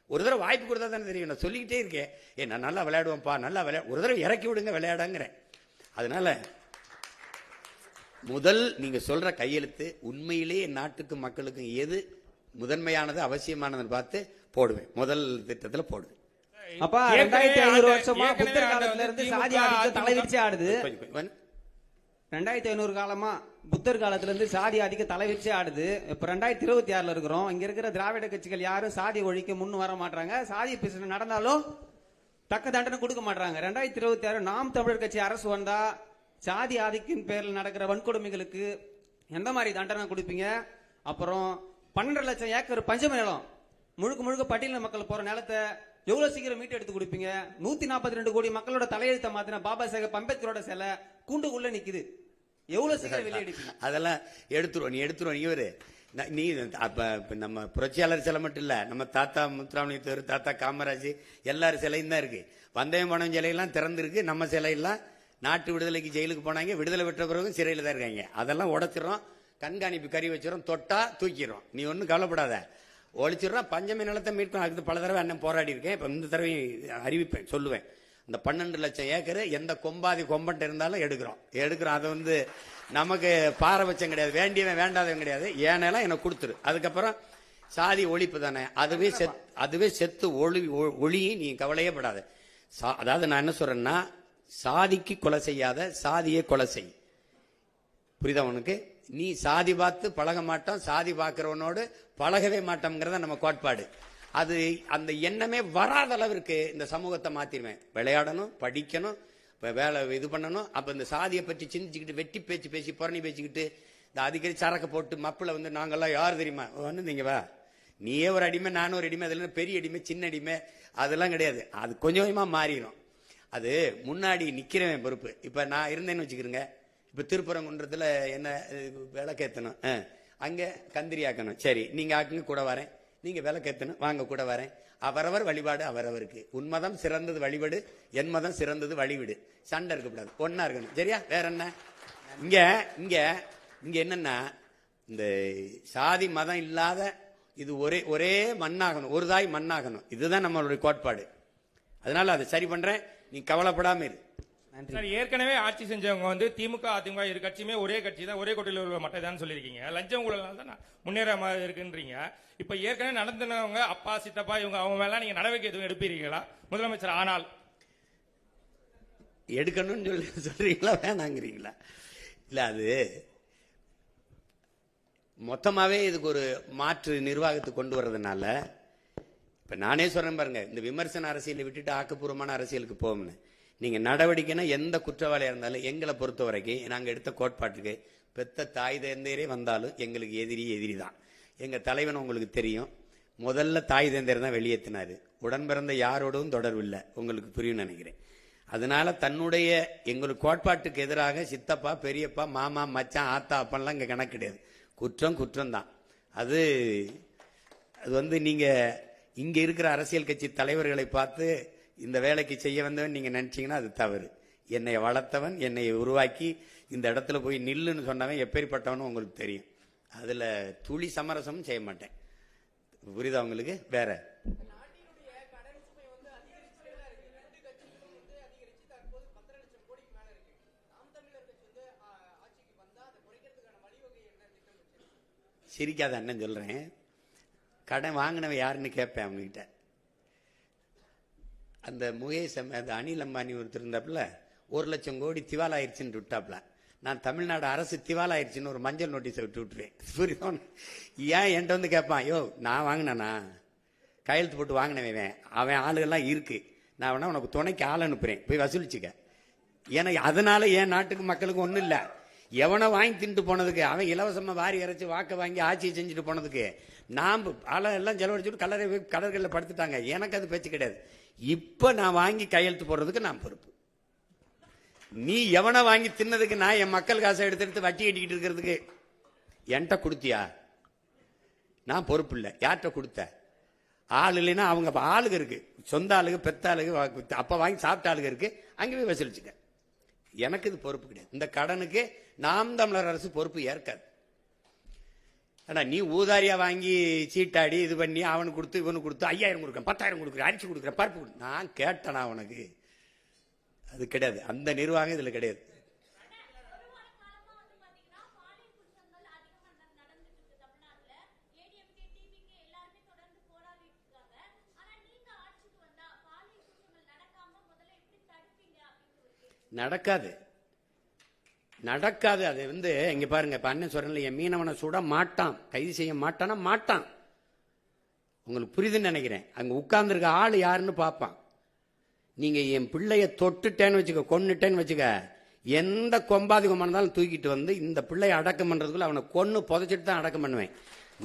ஒரு தடவை வாய்ப்பு கொடுத்தா தானே தெரியும். நான் சொல்லிக்கிட்டே இருக்கேன், நான் நல்லா விளையாடுவேன்ப்பா, நல்லா ஒரு தடவை இறக்கி விடுங்க விளையாடாங்கிறேன். அதனால முதல் நீங்க சொல்ற கையெழுத்து உண்மையிலேயே நாட்டுக்கு மக்களுக்கும் எது முதன்மையானது அவசியமானதுன்னு பார்த்து போடுவேன், முதல் திட்டத்துல போடுவேன். அப்பா 2500 வருஷமா புத்தர் காலத்துல இருந்து சாதி ஆதிக்கம் தலைவிரிச்சு ஆடுது. 2500 காலமா புத்தர் காலத்துல இருந்து சாதி ஆதிக்க தலைவிரிச்சு ஆடுது. இப்ப 2026 இருக்கிறோம். இங்க இருக்கிற திராவிட கட்சிகள் யாரும் சாதி ஒழிக்க முன்னு வர மாட்டாங்க. சாதி பிரச்சனை நடந்தாலும் தக்க தண்டனை கொடுக்க மாட்டாங்க. 2026 நாம் தமிழர் கட்சி அரசு வந்தா சாதி ஆதிக்கின் பேரில் நடக்கிற வன்கொடுமைகளுக்கு எந்த மாதிரி தண்டனை கொடுப்பீங்க? அப்புறம் 12 லட்சம் ஏக்கர் பஞ்சம நிலம் முழுக்க முழுக்க பட்டியல மக்கள் போற நிலத்தை எவ்வளவு சீக்கிரம் மீட்டு எடுத்து கொடுப்பீங்க? 142 கோடி மக்களோட தலையெழுத்த மாத்தின பாபா சாஹேப் அம்பேத்கரோட சிலை கூண்டுக்குள்ள நிக்குது, எவ்வளவு சீக்கிரம் வெளியெடுப்பீங்க? அதெல்லாம் எடுத்துருவோம், நீ எடுத்துருவோம். இவரு நீ அப்ப நம்ம புரட்சியாளர் சிலை மட்டும் இல்ல, நம்ம தாத்தா முத்துராமலிங்க, தாத்தா காமராஜ் எல்லாரும் சிலையும் தான் இருக்கு. வந்தயம் பணம் சிலையெல்லாம் திறந்துருக்கு. நம்ம சிலையெல்லாம் நாட்டு விடுதலைக்கு ஜெயிலுக்கு போனாங்க, விடுதலை பெற்ற பிறகு சிறையில் தான் இருக்காங்க. அதெல்லாம் உடைச்சிடறோம், கண்காணிப்பு கறி வச்சிடறோம், தொட்டா தூக்கிடுறோம். நீ ஒன்றும் கவலைப்படாத, ஒழிச்சிடறோம். பஞ்சமி நிலத்தை மீட்கணும். அதுக்கு பல தடவை அண்ணன் போராடி இருக்கேன். இப்போ இந்த தடவை அறிவிப்பேன், சொல்லுவேன். இந்த 12 லட்சம் ஏக்கர் எந்த கொம்பாதி கொம்பன்ட்டு இருந்தாலும் எடுக்கிறோம். அதை வந்து நமக்கு பாரபட்சம் கிடையாது, வேண்டியவன் வேண்டாதவன் கிடையாது. ஏனெல்லாம் எனக்கு கொடுத்துரு. அதுக்கப்புறம் சாதி ஒழிப்பு தானே, அதுவே செத்து ஒளி, நீ கவலையே படாத. அதாவது நான் என்ன சொல்றேன்னா, சாதிக்கு கொலை செய்யாத, சாதியை கொலை செய். புரியுதா உனக்கு? நீ சாதி பார்த்து பழக மாட்டோம், சாதி பார்க்கிறவனோடு பழகவே மாட்டோம்ங்கிறத நம்ம கோட்பாடு. அது அந்த எண்ணமே வராத அளவிற்கு இந்த சமூகத்தை மாத்திருவேன். விளையாடணும், படிக்கணும், வேலை இது பண்ணணும். அப்ப இந்த சாதியை பற்றி சிந்திச்சுக்கிட்டு வெட்டி பேச்சு பேசி புறணி பேசிக்கிட்டு இந்த அடிக்கடி சரக்கு போட்டு மப்பிள வந்து நாங்கெல்லாம் யார் தெரியுமா வந்து நீங்க வா, நீயே ஒரு அடிமை, நானும் ஒரு அடிமை, அதில் பெரிய அடிமை சின்ன அடிமை அதெல்லாம் கிடையாது. அது கொஞ்சம் கொஞ்சமா மாறிடும். அது முன்னாடி நிக்கிறவன் பொறுப்பு. இப்ப நான் இருந்தேன்னு வச்சுக்கிறேங்க, இப்ப திருப்பரங்குன்றத்துல என்ன விளக்கேத்தணும், அங்க கந்திரி ஆக்கணும், சரி நீங்க ஆக்குங்க கூட வரேன், நீங்க விளக்கேத்தணும் வாங்க கூட வரேன். அவரவர் வழிபாடு அவரவருக்கு. உன் மதம் சிறந்தது வழிபாடு, என் மதம் சிறந்தது வழிவிடு. சண்டை இருக்கக்கூடாது, ஒன்னா இருக்கணும். சரியா? வேற என்ன? இங்க இங்க இங்க என்னன்னா, இந்த சாதி மதம் இல்லாத இது ஒரே மண்ணாகணும், ஒரு தாய் மண்ணாகணும். இதுதான் நம்மளுடைய கோட்பாடு. அதனால அதை சரி பண்றேன், நீ கவலைப்படாம இரு. ஏற்கனவே ஆட்சி செஞ்சவங்க வந்து திமுக அதிமுக இரு கட்சியுமே ஒரே கட்சி தான், ஒரே கொட்டையில் உள்ள மட்டை தான் சொல்லியிருக்கீங்க. லஞ்சம் ஊழல் தான் முன்னேற மாதிரி இருக்குன்றீங்க. இப்ப ஏற்கனவே நடந்தவங்க அப்பா சித்தப்பா இவங்க அவங்க மேல நீங்க நடவடிக்கை எதுவும் எடுப்பீங்களா முதலமைச்சர் ஆனால்? எடுக்கணும்னு சொல்றீங்களா வேணாங்கிறீங்களா? இல்ல அது மொத்தமாவே இதுக்கு ஒரு மாற்று நிர்வாகத்தை கொண்டு வர்றதுனால இப்ப நானே சொல்றேன் பாருங்க, இந்த விமர்சன அரசியலை விட்டுட்டு ஆக்கப்பூர்வமான அரசியலுக்கு போகும்னு. நீங்க நடவடிக்கைன்னா எந்த குற்றவாளியா இருந்தாலும் எங்களை பொறுத்த வரைக்கும் நாங்க எடுத்த கோட்பாட்டுக்கு பெத்த தாய் தந்தையரே வந்தாலும் எங்களுக்கு எதிரி தான். எங்க தலைவன் உங்களுக்கு தெரியும், முதல்ல தாய் தந்தையர் தான் வெளியேற்றினாரு. உடன் பிறந்த யாரோடவும் தொடர்பு இல்லை, உங்களுக்கு புரியும் நினைக்கிறேன். அதனால தன்னுடைய எங்களுக்கு கோட்பாட்டுக்கு எதிராக சித்தப்பா, பெரியப்பா, மாமா, மச்சான், ஆத்தா, அப்பன்லாம் இங்க கணக்கு கிடையாது. குற்றம் தான். அது வந்து நீங்க இங்க இருக்கிற அரசியல் கட்சி தலைவர்களை பார்த்து இந்த வேலைக்கு செய்ய வந்தவன் நீங்க நினைச்சீங்கன்னா அது தவறு. என்னை வளர்த்தவன், என்னை உருவாக்கி இந்த இடத்துல போய் நில்லுன்னு சொன்னவன் எப்பேற்பட்டவனும் உங்களுக்கு தெரியும். அதுல துளி சமரசமும் செய்ய மாட்டேன். புரியுதா உங்களுக்கு? வேற சிரிக்காத அண்ணன் சொல்றேன். கடன் வாங்கினவன் யாருன்னு கேட்பேன் அவங்ககிட்ட. அந்த முகேஷ், அந்த அனில் அம்பானி ஒருத்தர் இருந்தாப்புல 1 லட்சம் கோடி திவாலாயிருச்சுன்னு விட்டாப்புல. நான் தமிழ்நாடு அரசு திவாலாயிருச்சுன்னு ஒரு மஞ்சள் நோட்டீஸை விட்டுருவேன். புரியுதா? ஏன் என்கிட்ட வந்து கேட்பான், யோ நான் வாங்கினேனா, கையெழுத்து போட்டு வாங்கினவன், அவன் ஆளுகள்லாம் இருக்கு, நான் வேணா உனக்கு துணைக்கு ஆள் அனுப்புறேன், போய் வசூலிச்சுக்க. ஏன்னா அதனால என் நாட்டுக்கு மக்களுக்கு ஒன்றும் இல்லை. எவனை வாங்கி தின்ட்டு போனதுக்கு, அவன் இலவசமா வாரி இறைச்சி வாக்க வாங்கி ஆட்சியை செஞ்சுட்டு போனதுக்கு நாம் ஆளை எல்லாம் செலவழிச்சுட்டு கடற்கரையில் படுத்துட்டாங்க. எனக்கு அது பேச்சு கிடையாது. இப்ப நான் வாங்கி கையெழுத்து போடுறதுக்கு நான் பொறுப்பு. நீ எவனை வாங்கி தின்னதுக்கு நான் என் மக்கள் காசை எடுத்து வட்டி கட்டிக்கிட்டு இருக்கிறதுக்கு என்கிட்ட கொடுத்தியா? நான் பொறுப்பு இல்லை. யார்கிட்ட கொடுத்த? ஆள் இல்லைன்னா அவங்க ஆளுக இருக்கு, சொந்த ஆளுக, பெத்த ஆளுக, அப்ப வாங்கி சாப்பிட்ட ஆளுக இருக்கு, அங்கே போய் வசூலிச்சுக்க. எனக்கு இது பொறுப்பு கிடையாது. இந்த கடனுக்கு நாம் தமிழர் அரசு பொறுப்பு ஏற்காது. ஆனா நீ ஊதாரியா வாங்கி சீட்டாடி இது பண்ணி அவனுக்கு கொடுத்து இவனுக்கு கொடுத்து 5000 கொடுக்குறேன், 10,000 கொடுக்குறேன், அரிசி கொடுக்குறேன், பருப்பு கொடு. நான் கேட்டேனா உனக்கு? அது கிடையாது. அந்த நிர்வாகம் இதுல கிடையாது. நடக்காது. அது வந்து இங்க பாருங்க, இப்ப அண்ணன் சொல்றேன், என் மீனவனை சுட மாட்டான், கைது செய்ய மாட்டானா மாட்டான். உங்களுக்கு புரியுதுன்னு நினைக்கிறேன். அங்க உட்கார்ந்து இருக்க ஆள் யாருன்னு பார்ப்பான். நீங்க என் பிள்ளைய தொட்டுட்டேன்னு வச்சுக்க, கொன்னுட்டேன்னு வச்சுக்க, எந்த கொம்பாதி கொம்பானாலும் தூக்கிட்டு வந்து இந்த பிள்ளைய அடக்கம் பண்றதுக்குள்ள அவனை கொன்னு புதைச்சிட்டு தான் அடக்கம் பண்ணுவேன்.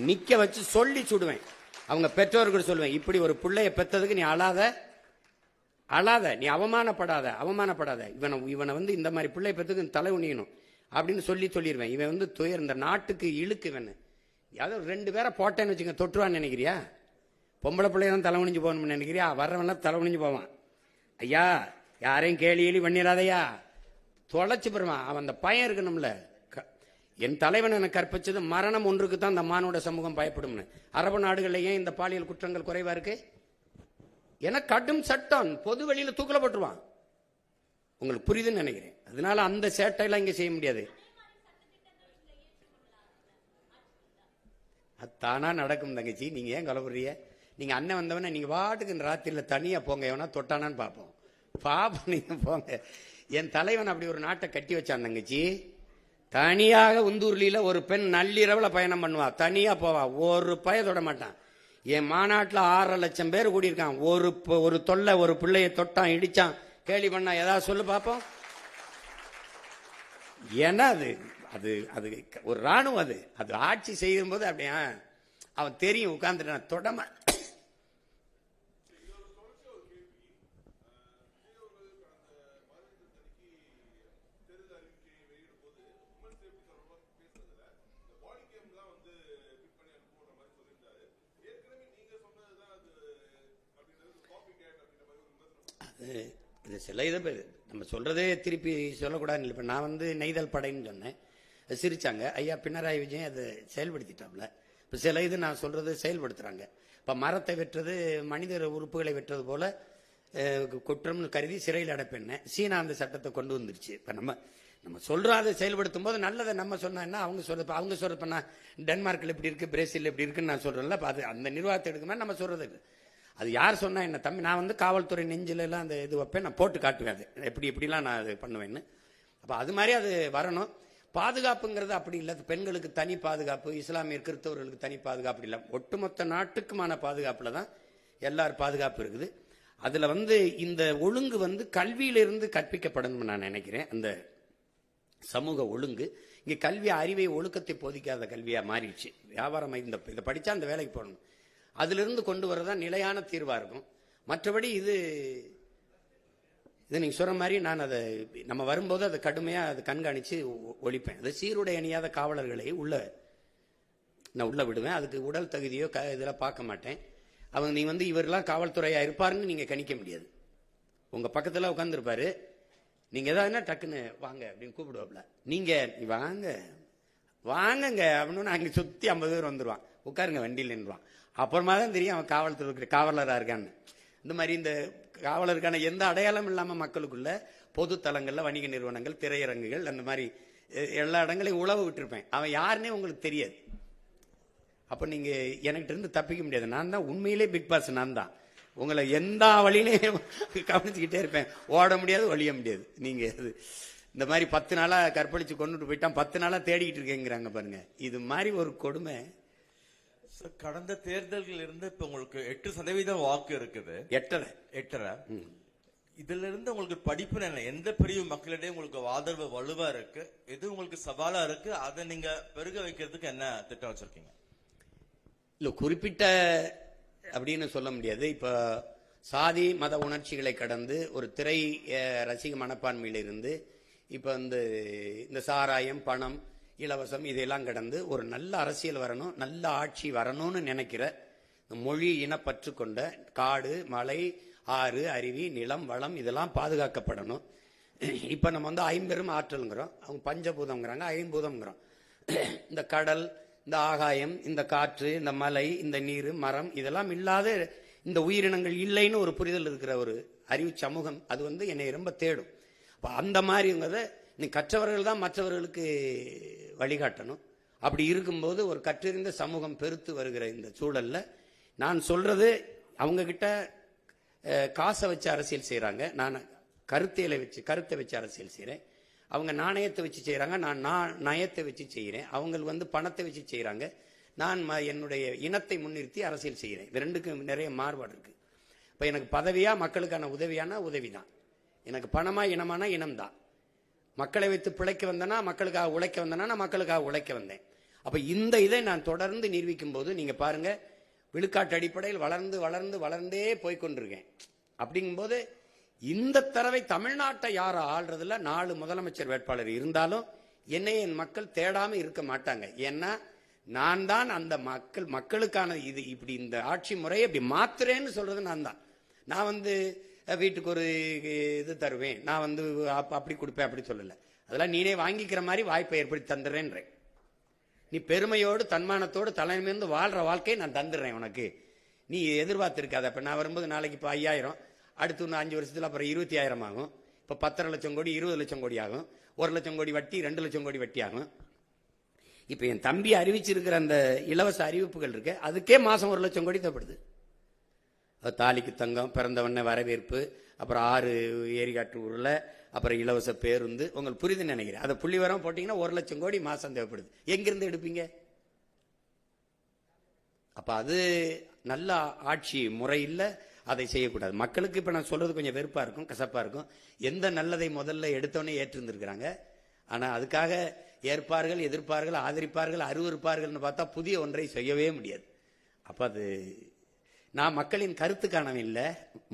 நிக்க வச்சு சொல்லி சுடுவேன். அவங்க பெற்றோர்கள் சொல்லுவேன், இப்படி ஒரு பிள்ளைய பெற்றதுக்கு நீ அழாத, நீ அவமானப்படாத. இவனை வந்து இந்த மாதிரி பிள்ளை பெற்றுக்கு தலை உணியணும் அப்படின்னு சொல்லிடுவேன். இவன் வந்து இந்த நாட்டுக்கு இழுக்கு. இவன் யாரோ 2 பேரை போட்டேன்னு வச்சுக்க, தொற்றுவான்னு நினைக்கிறியா? பொம்பளை பிள்ளைதான் தலை உணிஞ்சு போகணும்னு நினைக்கிறியா? வர்றவன்லாம் தலை உணிஞ்சு போவான். ஐயா யாரையும் கேலி பண்ணிடாதையா, தொலைச்சு பெறுவான். அவன் அந்த பயம் இருக்கணும்ல. என் தலைவன் எனக்கு கற்பிச்சது மரணம் ஒன்றுக்கு தான் இந்த மானுட சமூகம் பயப்படும்னு. அரபு நாடுகள்ல ஏன் இந்த பாலியல் குற்றங்கள் குறைவா இருக்கு? என கடும் சட்டம், பொது வெளியில தூக்கல போட்டுருவான். உங்களுக்கு புரியுதுன்னு நினைக்கிறேன். அதனால அந்த சேட்டையெல்லாம் இங்க செய்ய முடியாது. அது தானா நடக்கும் தங்கச்சி. நீங்க ஏன் கவலைப்படுறீங்க? நீங்க அண்ணன் வந்தவன நீங்க வாட்டுக்கு ராத்திரியில தனியா போங்க, எவனா தொட்டானான்னு பாப்போம். நீங்க போங்க. என் தலைவன் அப்படி ஒரு நாட்டை கட்டி வச்சான் தங்கச்சி. தனியாக உந்தூர்லியில ஒரு பெண் நள்ளிரவுல பயணம் பண்ணுவா, தனியா போவா, ஒரு பய தொட மாட்டான். என் மாநாட்டில் 6.5 லட்சம் பேர் கூடியிருக்கான். ஒரு தொல்லை, ஒரு பிள்ளைய தொட்டான், இடிச்சான், கேலி பண்ணா, ஏதாவது சொல்லு பார்ப்போம். ஏன்னா அது அது ஒரு ராணுவம். அது ஆட்சி செய்யும் போது அப்படியே அவன் தெரியும், உட்கார்ந்துட்டான், தொடம. இது சில இதை நம்ம சொல்றதே திருப்பி சொல்லக்கூடாதுன்னு. இப்போ நான் வந்து நெய்தல் படைன்னு சொன்னேன், சிரிச்சாங்க. ஐயா பினராயி விஜயன் அதை செயல்படுத்திட்டாப்ல. இப்போ சில இது நான் சொல்றது செயல்படுத்துறாங்க. இப்போ மரத்தை வெட்டுறது, மனித உறுப்புகளை வெட்டுறது போல குற்றம்னு கருதி சிறையில் அடைப்பேன். சீனா அந்த சட்டத்தை கொண்டு வந்துருச்சு. இப்போ நம்ம சொல்றோம், அதை செயல்படுத்தும் போது நல்லதை நம்ம சொன்னா அவங்க சொல்றது பண்ணா டென்மார்க்கில் இப்படி இருக்கு, பிரேசில் இப்படி இருக்குன்னு நான் சொல்றேன்ல. அது அந்த நிர்வாகத்தை எடுக்குமே நம்ம சொல்றது. அது யார் சொன்னா என்ன தம்பி, நான் வந்து காவல்துறை நெஞ்சில எல்லாம் அந்த இது வைப்பேன், நான் போட்டு காட்டுவேன் அது எப்படிலாம் நான் அது பண்ணுவேன்னு. அப்போ அது மாதிரி அது வரணும். பாதுகாப்புங்கிறது அப்படி இல்லை. பெண்களுக்கு தனி பாதுகாப்பு, இஸ்லாமியர் கிறிஸ்தவர்களுக்கு தனி பாதுகாப்பு இல்லை. ஒட்டுமொத்த நாட்டுக்குமான பாதுகாப்புல தான் எல்லாரும் பாதுகாப்பு இருக்குது. அதுல வந்து இந்த ஒழுங்கு வந்து கல்வியிலிருந்து கற்பிக்கப்படணும்னு நான் நினைக்கிறேன். அந்த சமூக ஒழுங்கு இங்க கல்வி அறிவை ஒழுக்கத்தை போதிக்காத கல்வியா மாறிடுச்சு. வியாபாரம் இதை படிச்சா அந்த வேலைக்கு போகணும், அதிலிருந்து கொண்டு வரதான் நிலையான தீர்வா இருக்கும். மற்றபடி இது இதை நீங்க சொல்ற மாதிரி நான் அதை நம்ம வரும்போது அதை கடுமையா அதை கண்காணிச்சு ஒழிப்பேன். அதை சீருடை அணியாத காவலர்களை நான் உள்ள விடுவேன். அதுக்கு உடல் தகுதியோ இதெல்லாம் பார்க்க மாட்டேன். அவங்க நீ வந்து இவரெல்லாம் காவல்துறையா இருப்பாருன்னு நீங்க கணிக்க முடியாது. உங்க பக்கத்துல உட்காந்துருப்பாரு, நீங்க ஏதாவதுன்னா டக்குன்னு வாங்க அப்படின்னு கூப்பிடுவாப்ல, நீங்க வாங்க வாங்கங்க அப்படின்னு அங்க சுத்தி 50 பேர் வந்துருவான், உட்காருங்க வண்டியில் நின்றுவான். அப்புறமா தான் தெரியும் அவன் காவல்துறை காவலரா இருக்கான்னு. இந்த மாதிரி இந்த காவலருக்கான எந்த அடையாளம் இல்லாம மக்களுக்குள்ள பொது தளங்கள்ல, வணிக நிறுவனங்கள், திரையரங்குகள், அந்த மாதிரி எல்லா இடங்களையும் உழவு விட்டுருப்பேன். அவன் யாருன்னே உங்களுக்கு தெரியாது. அப்ப நீங்க எனக்கு இருந்து தப்பிக்க முடியாது. நான் தான் உண்மையிலே பிக் பாஸ். நான் தான் உங்களை எந்த வழியிலையும் கவனிச்சுக்கிட்டே இருப்பேன். ஓட முடியாது, ஒழிய முடியாது. நீங்க இந்த மாதிரி 10 நாளா கற்பழிச்சு கொண்டுட்டு போயிட்டான், 10 நாளா தேடிக்கிட்டு இருக்கேங்கிறாங்க பாருங்க. இது மாதிரி ஒரு கொடுமை. கடந்த தேர்தல்கள் இருந்து இப்ப உங்களுக்கு 8% வாக்கு இருக்குது. 8.5 இதுல இருந்து உங்களுக்கு படிப்பு என்ன, எந்த பிரிவு மக்களிடையே உங்களுக்கு ஆதரவு வலுவா இருக்கு, எது உங்களுக்கு சவாலா இருக்கு, அதை நீங்க பெருக வைக்கிறதுக்கு என்ன திட்டம் வச்சிருக்கீங்க? இல்ல குறிப்பிட்ட அப்படின்னு சொல்ல முடியாது. இப்ப சாதி மத உணர்ச்சிகளை கடந்து ஒரு திரை ரசிக மனப்பான்மையில இருந்து இப்ப இந்த சாராயம், பணம், இலவசம் இதையெல்லாம் கடந்து ஒரு நல்ல அரசியல் வரணும், நல்ல ஆட்சி வரணும்னு நினைக்கிற மொழி இனப்பற்று கொண்ட காடு, மலை, ஆறு, அருவி, நிலம், வளம் இதெல்லாம் பாதுகாக்கப்படணும். இப்ப நம்ம ஐம்பெரும் ஆற்றல்ங்கிறோம், அவங்க பஞ்சபூதம்ங்கிறாங்க, ஐம்பூதம்ங்கிறோம். இந்த கடல், இந்த ஆகாயம், இந்த காற்று, இந்த மலை, இந்த நீர், மரம் இதெல்லாம் இல்லாத இந்த உயிரினங்கள் இல்லைன்னு ஒரு புரிதல் இருக்கிற ஒரு அறிவு சமூகம் அது என்னை ரொம்ப தேடும். அந்த மாதிரிங்கிறத நீ கற்றவர்கள் தான் மற்றவர்களுக்கு வழிகாட்டணும். அப்படி இருக்கும்போது ஒரு கற்றறிந்த சமூகம் பெருத்து வருகிற இந்த சூழல்ல நான் சொல்றது, அவங்க கிட்ட காசை வச்சு அரசியல் செய்யறாங்க, நான் கருத்தை வச்சு அரசியல் செய்யறேன். அவங்க நாணயத்தை வச்சு செய்யறாங்க, நான் நயத்தை வச்சு செய்யறேன். அவங்க பணத்தை வச்சு செய்யறாங்க, நான் என்னுடைய இனத்தை முன்னிறுத்தி அரசியல் செய்யறேன். இது ரெண்டுக்கும் நிறைய மாறுபாடு இருக்கு. இப்ப எனக்கு பதவியா மக்களுக்கான உதவியான உதவிதான், எனக்கு பணமா இனமான இனம் தான். மக்களை வைத்து பிழைக்க வந்தேன்னா, மக்களுக்காக உழைக்க வந்தேன்னா, நான் மக்களுக்காக உழைக்க வந்தேன். அப்ப இந்த இதை நான் தொடர்ந்து நிரூபிக்கும் போது நீங்க பாருங்க, விழுக்காட்டு அடிப்படையில் வளர்ந்து வளர்ந்து வளர்ந்தே போய்கொண்டிருக்கேன். அப்படிங்கும்போது இந்த தடவை தமிழ்நாட்டை யார ஆள்றதுல 4 முதலமைச்சர் வேட்பாளர் இருந்தாலும் என்னை என் மக்கள் தேடாம இருக்க மாட்டாங்க. ஏன்னா நான் தான் அந்த மக்களுக்கான இது இப்படி இந்த ஆட்சி முறையை இப்படி மாத்துறேன்னு சொல்றது நான் தான். நான் வீட்டுக்கு ஒரு இது தருவேன், நான் அப்படி கொடுப்பேன் அப்படி சொல்லல. அதெல்லாம் நீனே வாங்கிக்கிற மாதிரி வாய்ப்பை ஏற்படுத்தி தந்துடுறேன்றேன். நீ பெருமையோடு தன்மானத்தோடு தலைமையிலிருந்து வாழ்ற வாழ்க்கையை நான் தந்துடுறேன் உனக்கு, நீ எதிர்பார்த்திருக்காத. அப்ப நான் வரும்போது நாளைக்கு இப்ப 5000, அடுத்து இன்னும் 5 வருஷத்துல அப்புறம் 20,000 ஆகும். இப்ப 10.5 லட்சம் கோடி 20 லட்சம் கோடி ஆகும். 1 லட்சம் கோடி வட்டி 2 லட்சம் கோடி வட்டி ஆகும். இப்ப என் தம்பி அறிவிச்சிருக்கிற அந்த இலவச அறிவிப்புகள் இருக்கு, அதுக்கே மாசம் 1 லட்சம் கோடி தேவைப்படுது. தாலிக்கு தங்கம், பிறந்தவண்ண வரவேற்பு, அப்புறம் 6 ஏரிகாட்டு ஊர்ல, அப்புறம் இலவச பேருந்து. உங்களுக்கு புரியுதுன்னு நினைக்கிறேன். அதை புள்ளி வரம் போட்டீங்கன்னா 1 லட்சம் கோடி மாசம் தேவைப்படுது. எங்கிருந்து எடுப்பீங்க? அப்ப அது நல்ல ஆட்சி முறை இல்ல, அதை செய்யக்கூடாது. மக்களுக்கு இப்ப நான் சொல்றது கொஞ்சம் வெறுப்பா இருக்கும், கசப்பா இருக்கும். எந்த நல்லதை முதல்ல எடுத்தவனே ஏற்றிருந்திருக்கிறாங்க. ஆனா அதுக்காக ஏற்பார்கள், எதிர்ப்பார்கள், ஆதரிப்பார்கள், அருவருப்பார்கள் பார்த்தா புதிய ஒன்றை செய்யவே முடியாது. அப்ப அது நான் மக்களின் கருத்துக்கானவன் இல்ல,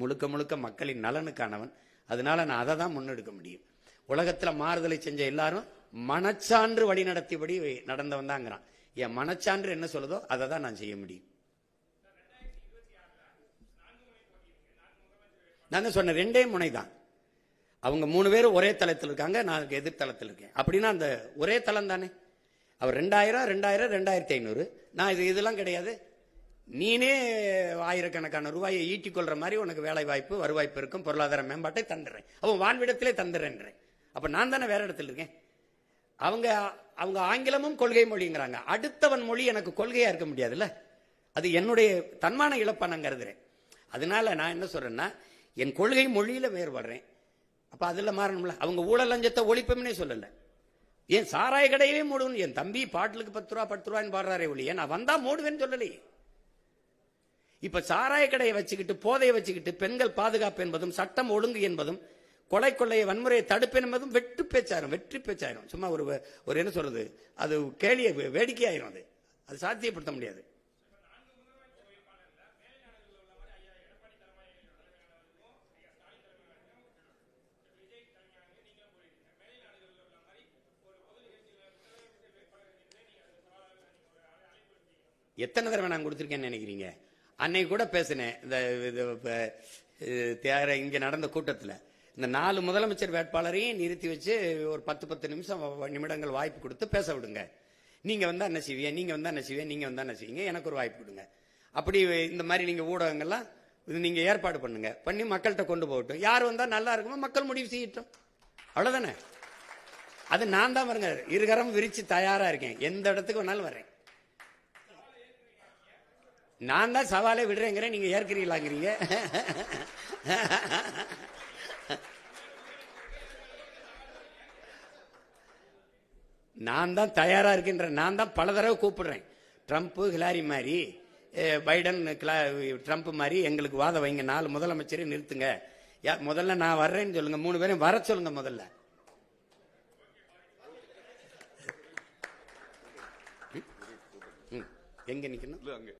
முழுக்க முழுக்க மக்களின் நலனுக்கானவன். அதனால நான் அதை தான் முன்னெடுக்க முடியும். உலகத்துல மாறுதலை செஞ்ச எல்லாரும் மனச்சான்று வழி நடத்தியபடி நடந்தவன் தாங்கிறான். என் மனச்சான்று என்ன சொல்லுதோ அதை தான் நான் செய்ய முடியும். நான் தான் சொன்ன 2 முனை தான். அவங்க 3 பேரும் ஒரே தளத்தில் இருக்காங்க, நான் எதிர்த்தளத்தில் இருக்கேன். அப்படின்னா அந்த ஒரே தளம் தானே. அவர் 2000, 2500, நான் இதெல்லாம் கிடையாது. நீனே ஆயிரக்கணக்கான ரூபாயை ஈட்டிக் கொள்ற மாதிரி உனக்கு வேலை வாய்ப்பு, வருவாய்ப்பு இருக்கும், பொருளாதார மேம்பாட்டை தந்துடுறேன். அவன் வாழ்விடத்திலே தந்துடுறேன். அப்ப நான் தானே வேற இடத்துல இருக்கேன். அவங்க ஆங்கிலமும் கொள்கை மொழிங்கிறாங்க. அடுத்தவன் மொழி எனக்கு கொள்கையா இருக்க முடியாதுல்ல. அது என்னுடைய தன்மான இழப்பா நான் கருதுறேன். அதனால நான் என்ன சொல்றேன்னா, என் கொள்கை மொழியில வேறுபடுறேன். அப்ப அதுல மாறணும்ல. அவங்க ஊழல் லஞ்சத்தை ஒழிப்போம்னே சொல்லல. ஏன் சாராய கடையவே மூடுவேன். என் தம்பி பாட்டிலுக்கு 10 ரூபா 10 ரூபான்னு பாடுறாரே ஒழிய நான் வந்தா மூடுவேன்னு சொல்லலையே. இப்ப சாராய கடையை வச்சுக்கிட்டு, போதையை வச்சுக்கிட்டு, பெண்கள் பாதுகாப்பு என்பதும், சட்டம் ஒழுங்கு என்பதும், கொலை கொள்ளையை வன்முறையை தடுப்பேன் என்பதும் வெற்றி பேச்சாயிரும். சும்மா ஒரு என்ன சொல்றது, அது கேலிய வேடிக்கையாயிரும். அது சாத்தியப்படுத்த முடியாது. எத்தனை தடவை நான் கொடுத்துருக்கேன்னு நினைக்கிறீங்க? அன்னைக்கு கூட பேசினேன் இங்க நடந்த கூட்டத்தில். இந்த 4 முதலமைச்சர் வேட்பாளரையும் நிறுத்தி வச்சு ஒரு 10 நிமிடங்கள் வாய்ப்பு கொடுத்து பேச விடுங்க. நீங்க வந்தா என்ன செய்வீங்க, நீங்க வந்தா என்ன செய்வீங்க, நீங்க வந்தா என்ன செய்வீங்க, எனக்கு ஒரு வாய்ப்பு கொடுங்க. அப்படி இந்த மாதிரி நீங்க ஊடகங்கள்லாம் நீங்க ஏற்பாடு பண்ணுங்க, பண்ணி மக்கள்கிட்ட கொண்டு போகட்டும். யார் வந்தா நல்லா இருக்குமோ மக்கள் முடிவு செய்யட்டும், அவ்வளவுதானே. அது நான் தான் வருங்க, இருகரம் விரிச்சு தயாரா இருக்கேன், எந்த இடத்துக்கு வேணாலும் வரேன். நான் தான் சவாலே விடுறேங்கிறேன், நீங்க ஏற்கிறீங்களாங்கிறீங்க. நான் தான் தயாரா இருக்கின்ற, நான் தான் பல தடவை கூப்பிடுறேன். ட்ரம்ப் ஹிலாரி மாதிரி, பைடன் ட்ரம்ப் மாதிரி எங்களுக்கு வாதம் வைங்க, 4 முதலமைச்சரை நிறுத்துங்க. முதல்ல நான் வர்றேன்னு சொல்லுங்க, 3 பேரும் வர சொல்லுங்க. முதல்ல எங்க நிக்கணும்?